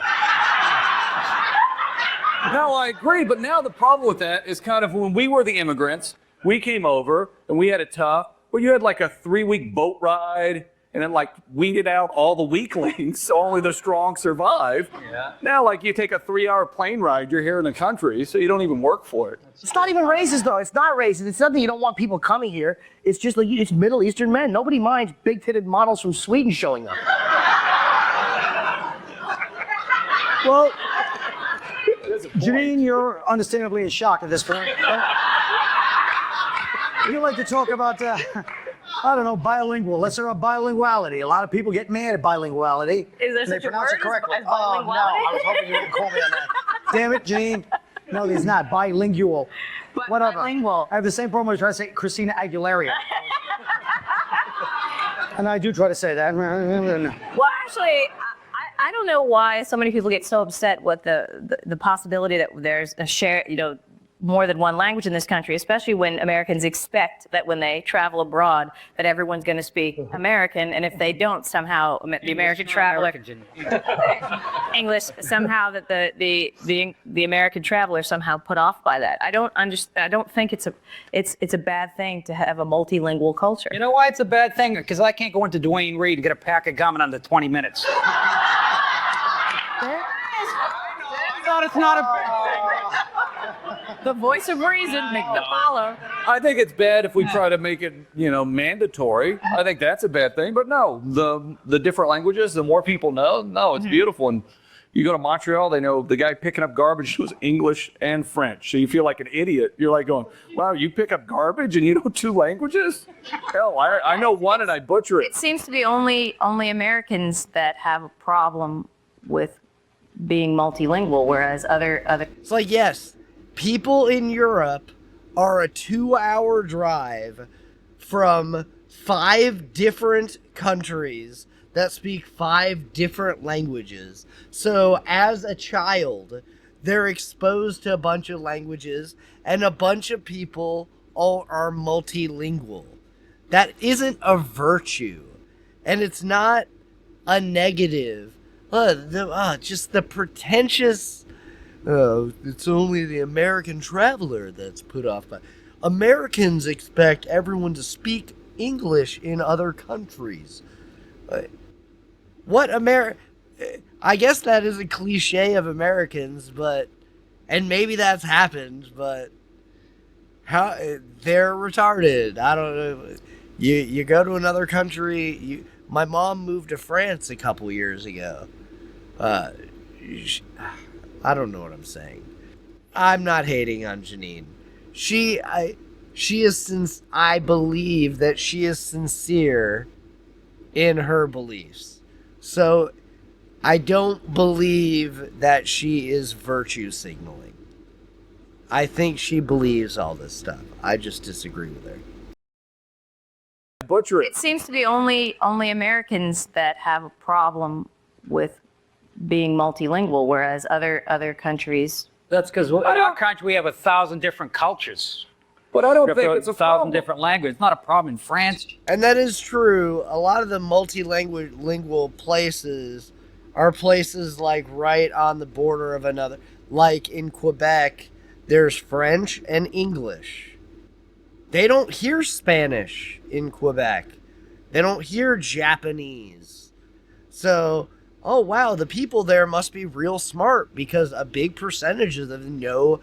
No, I agree, but now the problem with that is kind of when we were the immigrants, we came over and we had it tough. Well, you had like a 3-week boat ride and then like weeded out all the weaklings so only the strong survive. Yeah. Now, like you take a 3-hour plane ride, you're here in the country, so you don't even work for it. It's not even racist, though. It's not racist. It's something you don't want people coming here. It's just like it's Middle Eastern men. Nobody minds big-titted models from Sweden showing up. Well, Janeane, you're understandably in shock at this point. You like to talk about, bilingual. Let's talk about bilinguality. A lot of people get mad at bilinguality. Is there such a word as bilinguality? Oh, no. I was hoping you wouldn't call me on that. Damn it, Janeane. No, there's not. Bilingual. Whatever. Bilingual. I have the same problem with trying to say Christina Aguilera. And I do try to say that. Well, actually, I don't know why so many people get so upset with the possibility that there's a more than one language in this country, especially when Americans expect that when they travel abroad that everyone's going to speak American, and if they don't, somehow the American traveler English somehow that the American traveler somehow put off by that. I don't think it's a bad thing to have a multilingual culture. You know why it's a bad thing? Because I can't go into Dwayne Reed and get a pack of gum in under 20 minutes. It's not the voice of reason, make the follow. I think it's bad if we try to make it, mandatory. I think that's a bad thing. But no, the different languages, the more people know, it's beautiful. And you go to Montreal, they know the guy picking up garbage knows English and French. So you feel like an idiot. You're like going, wow, you pick up garbage and you know 2 languages? Hell, I know one and I butcher it. It seems to be only Americans that have a problem with being multilingual, whereas other. It's like, yes, people in Europe are a 2-hour drive from 5 different countries that speak 5 different languages. So as a child, they're exposed to a bunch of languages, and a bunch of people all are multilingual. That isn't a virtue, and it's not a negative. Just the pretentious, it's only the American traveler that's put off by. Americans expect everyone to speak English in other countries. I guess that is a cliche of Americans, and maybe that's happened, but how they're retarded. I don't know. You go to another country. My mom moved to France a couple years ago. I don't know what I'm saying. I'm not hating on Janeane. I believe that she is sincere in her beliefs. So I don't believe that she is virtue signaling. I think she believes all this stuff. I just disagree with her. Butcher it. It seems to be only Americans that have a problem with being multilingual, whereas other countries. That's because in our country we have 1,000 different cultures. But I don't think it's a 1,000 problem. different languages. It's not a problem in France. And that is true. A lot of the multilingual places are places like right on the border of another. Like in Quebec, there's French and English. They don't hear Spanish in Quebec. They don't hear Japanese. So, oh wow, the people there must be real smart because a big percentage of them know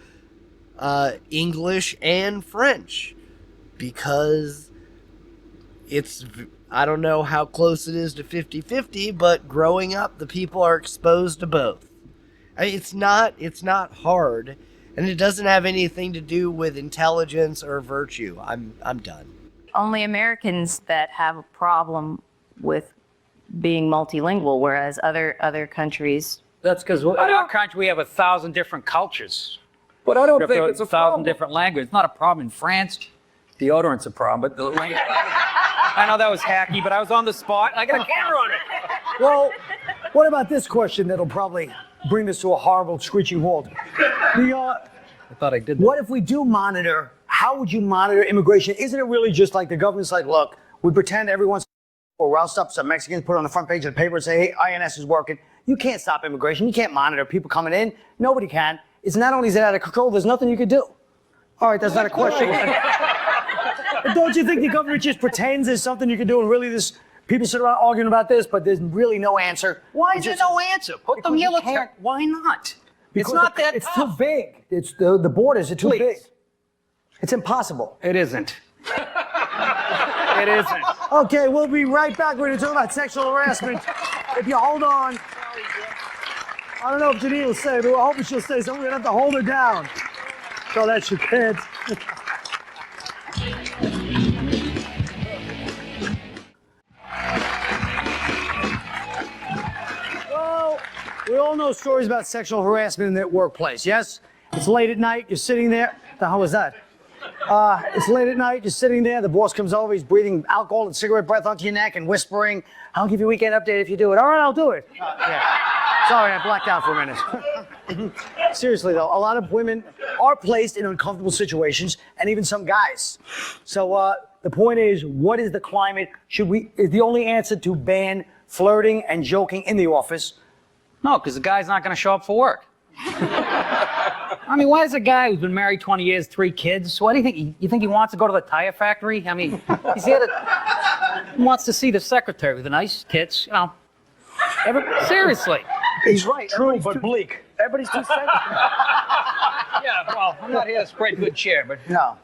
English and French. Because it's, I don't know how close it is to 50-50, but growing up, the people are exposed to both. I mean, it's not hard. And it doesn't have anything to do with intelligence or virtue. I'm done. Only Americans that have a problem with being multilingual, whereas other countries. That's because in our country we have 1,000 different cultures. But I don't think it's a 1,000 problem. different languages. It's not a problem in France. Deodorant's a problem, but the language. I know that was hacky, but I was on the spot. I got a camera on it. Well, what about this question that'll probably bring this to a horrible screeching halt? I thought I did that. What if we do monitor? How would you monitor immigration? Isn't it really just like the government's like, look, we pretend everyone's or roust up some Mexicans, put it on the front page of the paper and say, hey, INS is working. You can't stop immigration. You can't monitor people coming in. Nobody can. It's not only is it out of control, there's nothing you can do. All right, that's not a question. Don't you think the government just pretends there's something you can do and really this people sit around arguing about this, but there's really no answer? Why is there no answer? Put the military. Why not? Because It's not that it's tough. too big. It's the borders are too Please. big. It's impossible. It isn't. It isn't. Okay, we'll be right back. We're going to talk about sexual harassment. If you hold on. I don't know if Janeane will say, but we're hoping she'll say something. We're going to have to hold her down. So that she can't. Well, we all know stories about sexual harassment in the workplace, yes? It's late at night, you're sitting there. The hell was that? It's late at night, you're sitting there, the boss comes over, he's breathing alcohol and cigarette breath onto your neck and whispering, I'll give you a weekend update if you do it. All right, I'll do it. Yeah. Sorry, I blacked out for a minute. Seriously though, a lot of women are placed in uncomfortable situations, and even some guys. So the point is, what is the climate? Is the only answer to ban flirting and joking in the office? No, because the guy's not going to show up for work. I mean, why is a guy who's been married 20 years, 3 kids, what do you think? You think he wants to go to the tire factory? I mean, he's here he wants to see the secretary with the nice tits, you know. Seriously. He's right. True, but bleak. Everybody's too sensitive. Yeah, well, I'm not here to spread good cheer, but. No.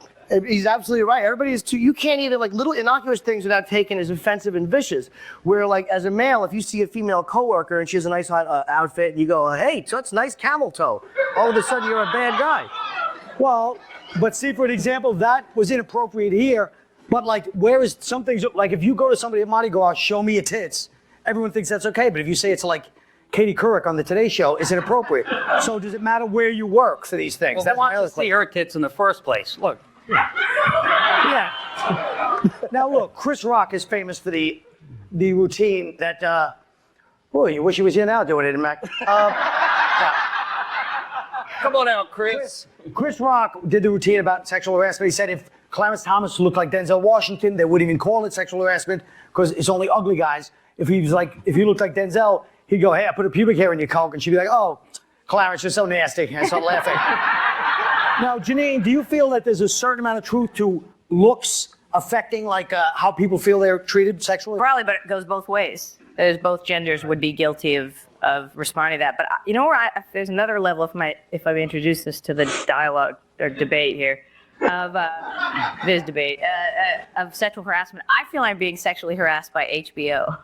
He's absolutely right. Everybody is too. You can't even like little innocuous things without taken as offensive and vicious. Where like as a male, if you see a female coworker and she has a nice hot outfit, and you go, "Hey, that's nice camel toe," all of a sudden you're a bad guy. Well, but see, for an example, that was inappropriate here. But like, where is some things like if you go to somebody at Mardi Gras, show me your tits, everyone thinks that's okay. But if you say it's like Katie Couric on the Today Show, it's inappropriate. So does it matter where you work for these things? Well, That's who wants my other to see her tits in the first place? Look. Yeah. Now look, Chris Rock is famous for the routine that. Oh, you wish he was here now doing it, Mac. Come on out, Chris. Chris Rock did the routine about sexual harassment. He said if Clarence Thomas looked like Denzel Washington, they wouldn't even call it sexual harassment because it's only ugly guys. If he looked like Denzel, he'd go, "Hey, I put a pubic hair in your coke," and she'd be like, "Oh, Clarence, you're so nasty," and start laughing. Now, Janeane, do you feel that there's a certain amount of truth to looks affecting like how people feel they're treated sexually? Probably, but it goes both ways. there's both genders would be guilty of responding to that. But you know where there's another level if I introduce this to the dialogue or debate here of this debate of sexual harassment. I feel I'm being sexually harassed by HBO.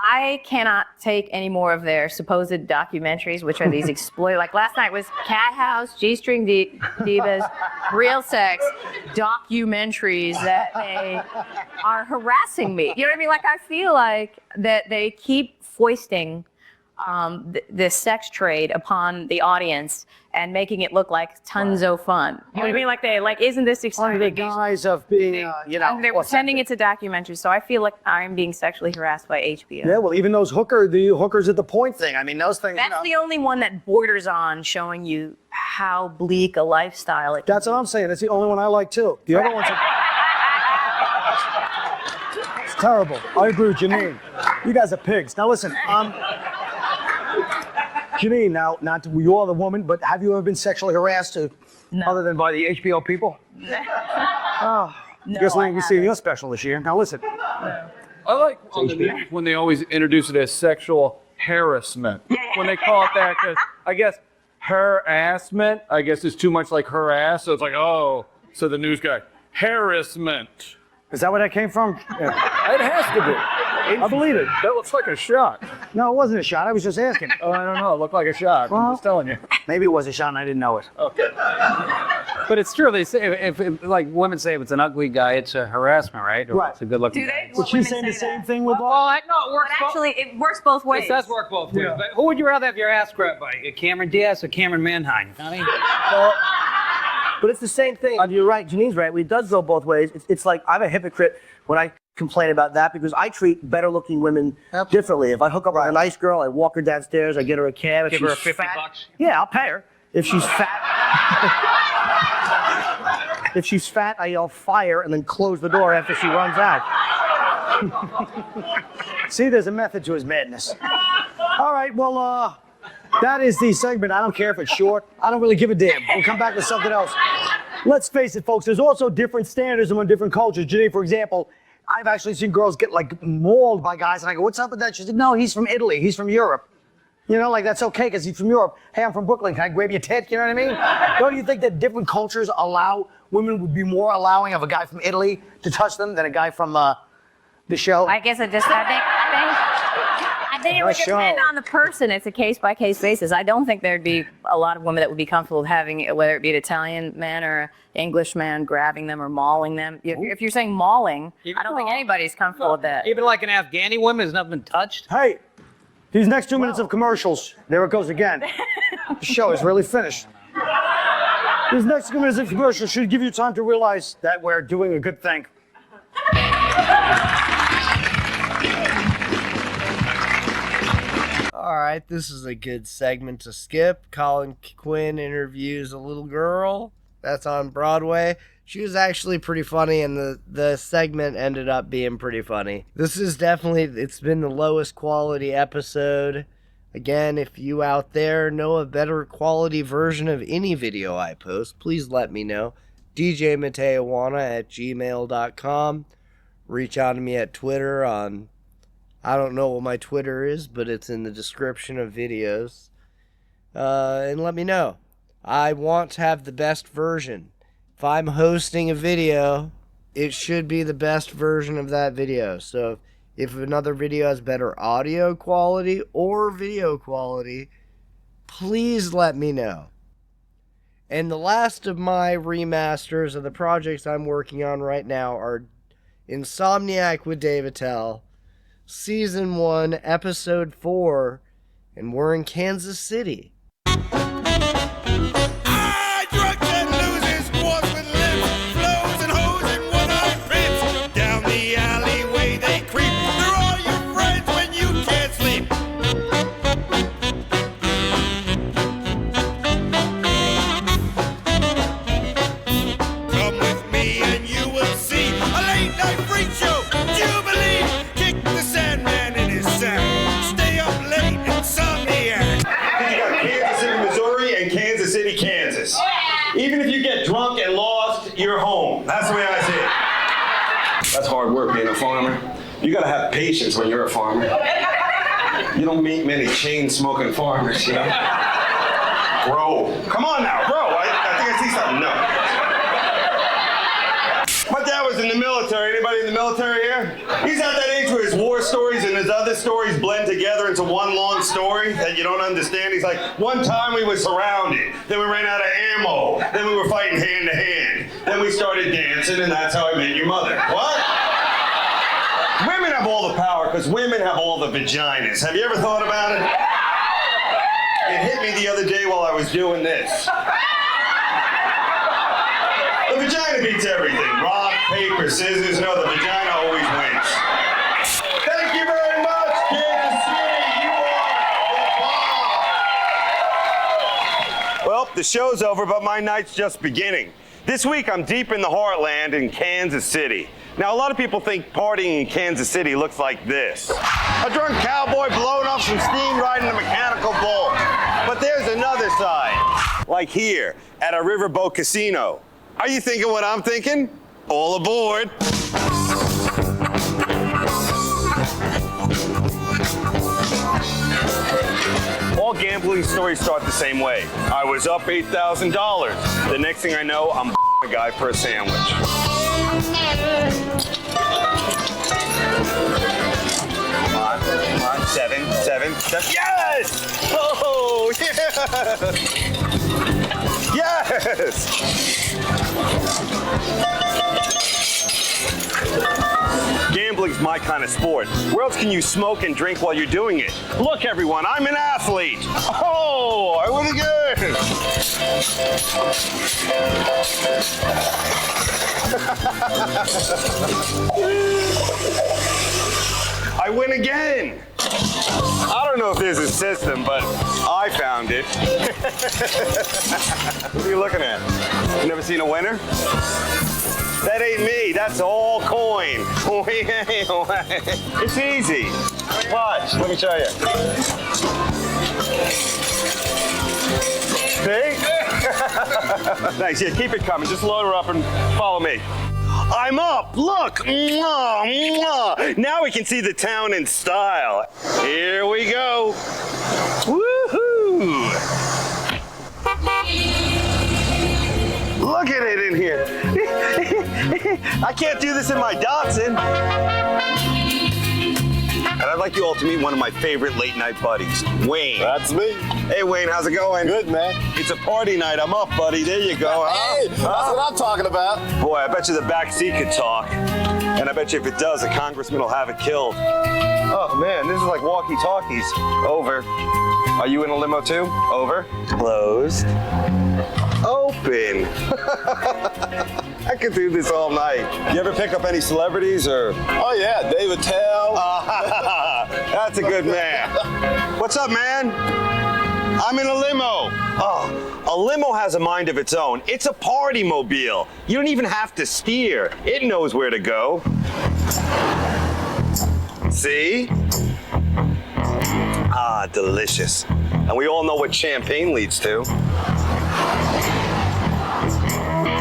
I cannot take any more of their supposed documentaries, which are these like last night was Cat House, G-String Divas, Real Sex, documentaries that they are harassing me. You know what I mean? Like I feel like that they keep foisting the sex trade upon the audience and making it look like tons of fun. You know what I mean? Like isn't this exciting? The guise of being, they're pretending it's a documentary, so I feel like I'm being sexually harassed by HBO. Yeah, well, even those hookers at the point thing. I mean, those things. That's the only one that borders on showing you how bleak a lifestyle it. That's what I'm saying. That's the only one I like too. The other ones. It's terrible. I agree with Janeane. You guys are pigs. Now listen. Janeane, now, you are the woman, but have you ever been sexually harassed other than by the HBO people? Oh, No, guess we I can see haven't. your special this year. Now listen. I like on the news when they always introduce it as sexual harassment. When they call it that, because I guess harassment, I guess is too much like harass, so it's like, oh, so the news guy, harassment. Is that where that came from? Yeah. It has to be. I believe it. That looks like a shot. No, it wasn't a shot. I was just asking. Oh, I don't know. It looked like a shot. I'm just telling you. Maybe it was a shot and I didn't know it. Okay. But it's true. They say if like women say if it's an ugly guy, it's a harassment, right? Or Right. It's a good-looking Do guy. they? Was she saying the same thing with? Well, no, it works. But actually, it works both ways. It does work both ways. Yeah. But who would you rather have your ass grabbed by? Cameron Diaz or Cameron Manheim? You know what I mean? But it's the same thing. You're right. Janine's right. It does go both ways. It's like I'm a hypocrite when I complain about that because I treat better-looking women differently. If I hook up with a nice girl, I walk her downstairs, I get her a cab. If Give her she's $50. fat, yeah, I'll pay her. If she's fat, I yell fire and then close the door after she runs out. See, there's a method to his madness. All right, well, that is the segment. I don't care if it's short. I don't really give a damn. We'll come back with something else. Let's face it, folks. There's also different standards among different cultures. Janine, for example, I've actually seen girls get like mauled by guys, and I go, "What's up with that?" She said, "No, he's from Italy. He's from Europe." You know, like that's okay because he's from Europe. Hey, I'm from Brooklyn. Can I grab your tit? You know what I mean? Don't you think that different cultures women would be more allowing of a guy from Italy to touch them than a guy from the show? I guess I think it would depend on the person. It's a case-by-case basis. I don't think there'd be a lot of women that would be comfortable with having, whether it be an Italian man or an English man, grabbing them or mauling them. If you're saying mauling, I don't think anybody's comfortable with that. Even like an Afghani woman has not been touched. Hey, these next 2 minutes of commercials. There it goes again. The show is really finished. These next 2 minutes of commercials should give you time to realize that we're doing a good thing. All right, this is a good segment to skip. Colin Quinn interviews a little girl that's on Broadway. She was actually pretty funny, and the segment ended up being pretty funny. This is definitely, it's been the lowest quality episode. Again, if you out there know a better quality version of any video I post, please let me know. DJ MaTeOWaNnA@gmail.com. Reach out to me at Twitter on, I don't know what my Twitter is, but it's in the description of videos. And let me know. I want to have the best version. If I'm hosting a video, it should be the best version of that video. So if another video has better audio quality or video quality, please let me know. And the last of my remasters of the projects I'm working on right now are Insomniac with Dave Attell, Season 1, Episode 4, and we're in Kansas City. Down the alleyway they creep. They're all your friends when you can't sleep. Come with me and you will see a late night freak show. Jubilee, kick the Sandman in his sack. Stay up late, Insomniac. You got Kansas City, Missouri, and Kansas City, Kansas. Even if you get drunk and lost, you're home. That's the way I see it. That's hard work being a farmer. You gotta have patience when you're a farmer. You don't meet many chain-smoking farmers, you know? Grow. Come on now, grow. I think I see something. No. My dad was in the military. Anybody in the military here? He's at that age where his war stories and his other stories blend together into one long story that you don't understand. He's like, one time we were surrounded, then we ran out of ammo, then we were fighting hand to hand, then we started dancing, and that's how I met your mother. What? Women have all the power because women have all the vaginas. Have you ever thought about it? It hit me the other day while I was doing this. The vagina beats everything. Rock, paper, scissors. No, the vagina always wins. Thank you very much, Kansas City. You are the bomb. Well, the show's over, but my night's just beginning. This week, I'm deep in the heartland in Kansas City. Now, a lot of people think partying in Kansas City looks like this. A drunk cowboy blowing off some steam riding a mechanical bull. But there's another side, like here at a riverboat casino. Are you thinking what I'm thinking? All aboard. All gambling stories start the same way. I was up $8,000. The next thing I know, I'm a guy for a sandwich. Come on, seven. Yes! Oh, yeah! Yes! Gambling's my kind of sport. Where else can you smoke and drink while you're doing it? Look, everyone, I'm an athlete. Oh, I win again. I win again. I don't know if there's a system, but I found it. What are you looking at? You never seen a winner? That ain't me. That's all coin. It's easy. Watch. Let me show you. See? Nice. Yeah, keep it coming. Just load her up and follow me. I'm up. Look. Mwah, mwah. Now we can see the town in style. Here we go. Woohoo! Look at it in here. I can't do this in my Datsun. And I'd like you all to meet one of my favorite late night buddies, Wayne. That's me. Hey, Wayne, how's it going? Good, man. It's a party night. I'm up, buddy. There you go. Hey, that's what I'm talking about. Boy, I bet you the back seat could talk. And I bet you if it does, a congressman will have it killed. Oh, man, this is like walkie-talkies. Over. Are you in a limo, too? Over. Closed. Open. I could do this all night. You ever pick up any celebrities or? Oh yeah, David Attell. That's a good man. What's up, man? I'm in a limo. Oh, a limo has a mind of its own. It's a party mobile. You don't even have to steer. It knows where to go. See? Ah, delicious. And we all know what champagne leads to.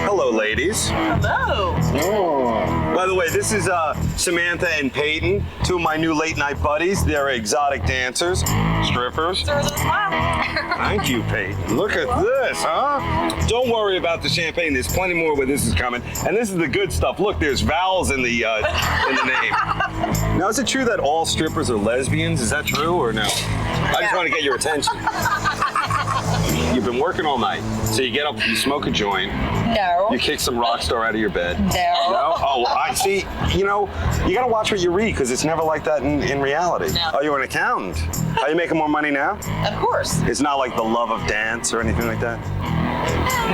Hello, ladies. Hello. Oh. By the way, this is Samantha and Peyton, two of my new late night buddies. They're exotic dancers, strippers. Thank you, Peyton. Look at this, huh? Don't worry about the champagne. There's plenty more where this is coming. And this is the good stuff. Look, there's vowels in the name. Now, is it true that all strippers are lesbians? Is that true or no? I just want to get your attention. You've been working all night, so you get up, you smoke a joint. No. You kick some rock star out of your bed. No. No? Oh, I see. You know, you gotta watch what you read, because it's never like that in reality. No. Oh, you're an accountant. Are you making more money now? Of course. It's not like the love of dance or anything like that?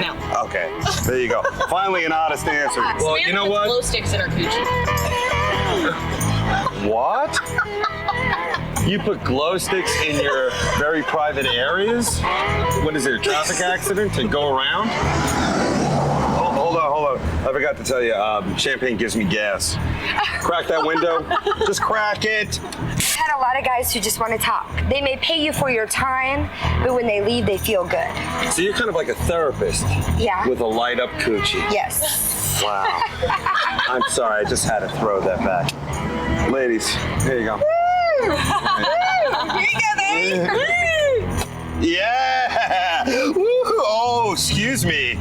No. Okay, there you go. Finally, an honest answer. Well, you know what? Glow sticks in her coochie. What? You put glow sticks in your very private areas? What is it, a traffic accident to go around? Oh, hold on. I forgot to tell you, champagne gives me gas. Crack that window. Just crack it. I've had a lot of guys who just want to talk. They may pay you for your time, but when they leave, they feel good. So you're kind of like a therapist. Yeah. With a light up coochie. Yes. Wow. I'm sorry, I just had to throw that back. Ladies, here you go. Here you go, baby. Yeah! Woo! Oh, excuse me.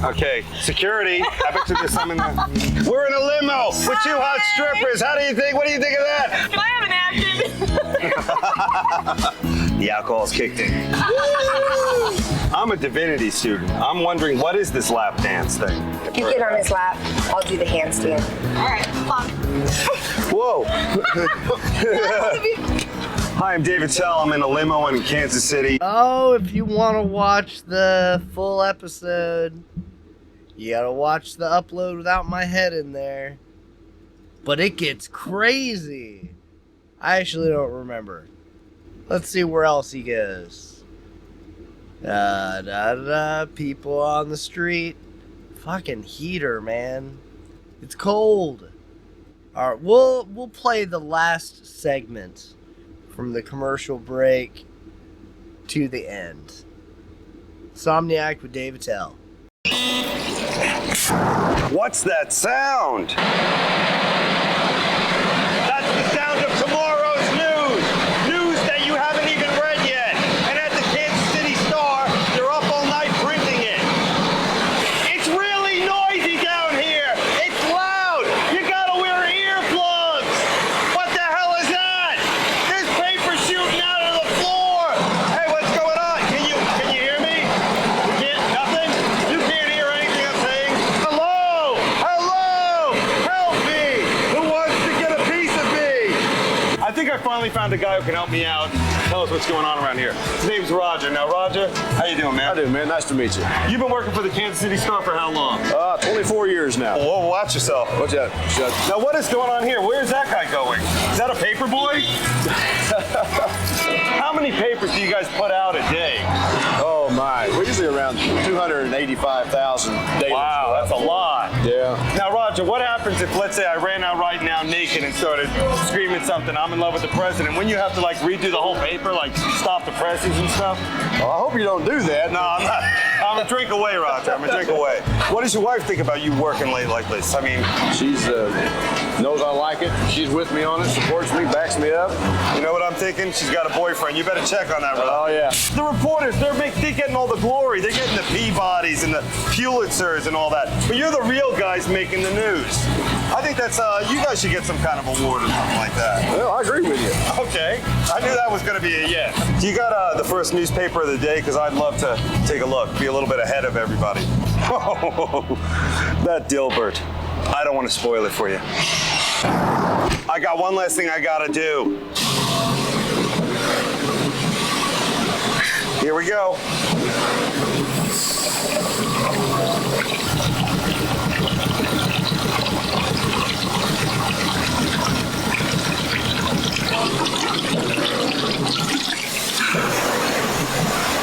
Okay, security. I bet you there's some in there. We're in a limo with two hot strippers. How do you think? What do you think of that? Can I have a napkin? The alcohol's kicked in. I'm a divinity student. I'm wondering, what is this lap dance thing? You get on his lap. I'll do the handstand. All right, fun. Whoa. Hi, I'm David Attell. I'm in a limo in Kansas City. Oh, if you want to watch the full episode, you gotta watch the upload without my head in there. But it gets crazy. I actually don't remember. Let's see where else he goes. People on the street. Fucking heater, man. It's cold. Alright, we'll play the last segment from the commercial break to the end. Insomniac with David Attell. What's that sound? That's the sound of tomorrow's news. News that you haven't even read yet. And at the Kansas City Star, they're up all night printing it. It's really noisy down here. It's loud. You gotta wear earplugs. What the hell is that? There's paper shooting out of the floor. Hey, what's going on? Can you hear me? You can't? Nothing? You can't hear anything I'm saying? Hello? Hello? Help me! Who wants to get a piece of me? I think I finally found a guy who can help me out. Tell us what's going on around here. His name's Roger. Now, Roger, how you doing, man? How you doing, man? Nice to meet you. You've been working for the Kansas City Star for how long? 24 years now. Whoa, watch yourself. What's that? Now, what is going on here? Where's that guy going? Is that a paper boy? How many papers do you guys put out a day? Oh, my. We're usually around 285,000 daily. Wow, that's a lot. Yeah. Now, Roger, what happens if, let's say, I ran out right now naked and started screaming something, I'm in love with the president? Wouldn't you have to, like, redo the whole paper, like, stop the presses and stuff? Well, I hope you don't do that. No, I'm not. I'm a drink away, Roger. I'm a drink away. What does your wife think about you working late like this? I mean, she's knows I like it. She's with me on it, supports me, backs me up. You know what I'm thinking? She's got a boyfriend. You better check on that, brother. Oh, yeah. The reporters, they're getting all the glory. They're getting the Peabodys and the Pulitzers and all that. But you're the real guys making the news. I think that's, you guys should get some kind of award or something like that. Well, I agree with you. Okay. I knew that was going to be a yes. Do you got the first newspaper of the day? Because I'd love to take a look, be a little bit ahead of everybody. Oh, that Dilbert. I don't want to spoil it for you. I got one last thing I got to do. Here we go.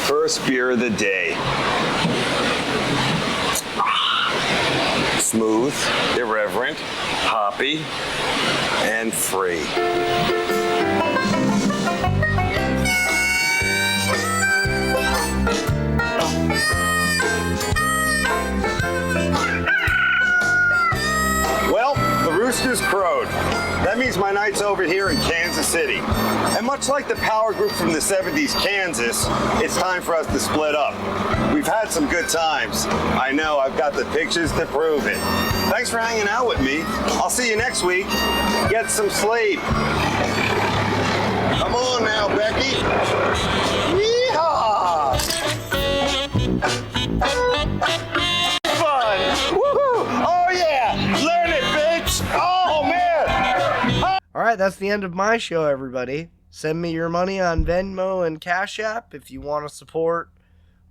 First beer of the day. Smooth, irreverent, hoppy, and free. Well, the roosters crowed. That means my night's over here in Kansas City. And much like the power group from the 70s, Kansas, it's time for us to split up. We've had some good times. I know, I've got the pictures to prove it. Thanks for hanging out with me. I'll see you next week. Get some sleep. Come on now, Becky. Yeehaw! Fun! Woohoo! Oh yeah! Learn it, bitch! Oh man! Alright, that's the end of my show, everybody. Send me your money on Venmo and Cash App if you want to support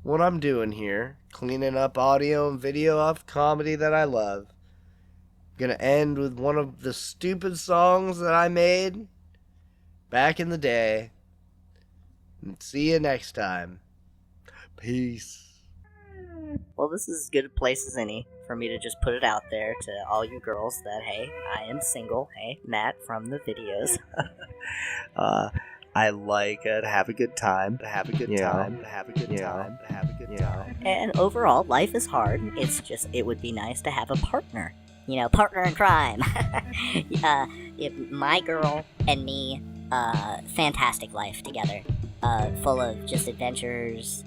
what I'm doing here. Cleaning up audio and video of comedy that I love. Gonna end with one of the stupid songs that I made back in the day. And see you next time. Peace. Well, this is as good a place as any for me to just put it out there to all you girls that, hey, I am single. Hey, Matt from the videos. I like to have a good time, to have a good time, to have a good time, to have a good time. And overall, life is hard. It's just, it would be nice to have a partner partner in crime. My girl and me, fantastic life together. Full of just adventures.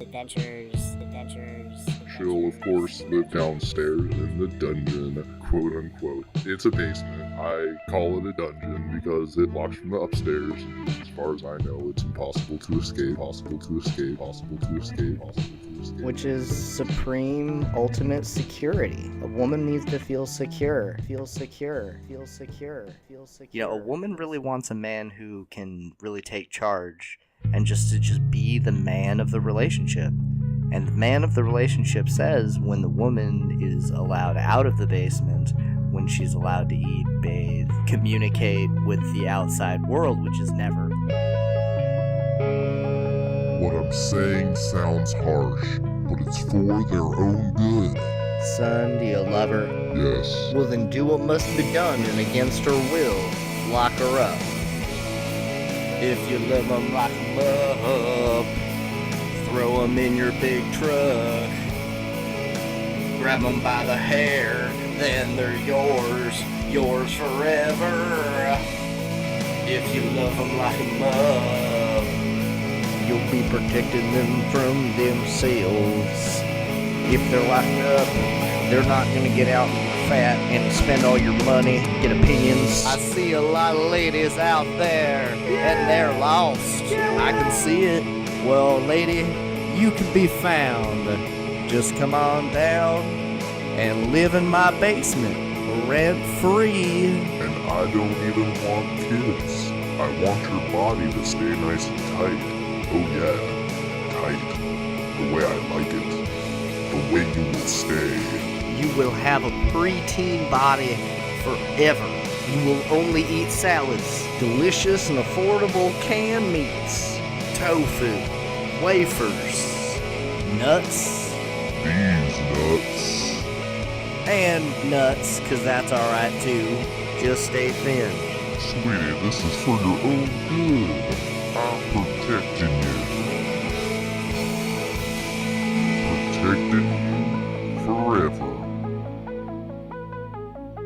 She'll, of course, live downstairs in the dungeon, quote unquote. It's a basement. I call it a dungeon because it locks from the upstairs. As far as I know, it's impossible to escape, Which is supreme, ultimate security. A woman needs to feel secure. A woman really wants a man who can really take charge and just be the man of the relationship. And the man of the relationship says when the woman is allowed out of the basement, when she's allowed to eat, bathe, communicate with the outside world, which is never. What I'm saying sounds harsh, but it's for their own good. Son, do you love her? Yes. Well, then do what must be done, and against her will, lock her up. If you love them, lock them up. Throw them in your big truck. Grab them by the hair, then they're yours forever. If you love them, lock them up. You'll be protecting them from themselves. If they're locked up, they're not gonna get out fat and spend all your money, get opinions. I see a lot of ladies out there, and they're lost. I can see it. Well, lady, you can be found. Just come on down and live in my basement, rent free. And I don't even want kids. I want your body to stay nice and tight. Oh yeah, tight. The way I like it. The way you will stay. You will have a preteen body forever. You will only eat salads, delicious and affordable canned meats, tofu, wafers, nuts. These nuts. And nuts, because that's alright too. Just stay thin. Sweetie, this is for your own good. I'm protecting you. Protecting you forever.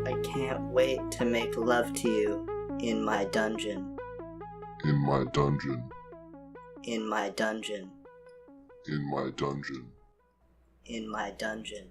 I can't wait to make love to you in my dungeon. In my dungeon. In my dungeon. In my dungeon. In my dungeon.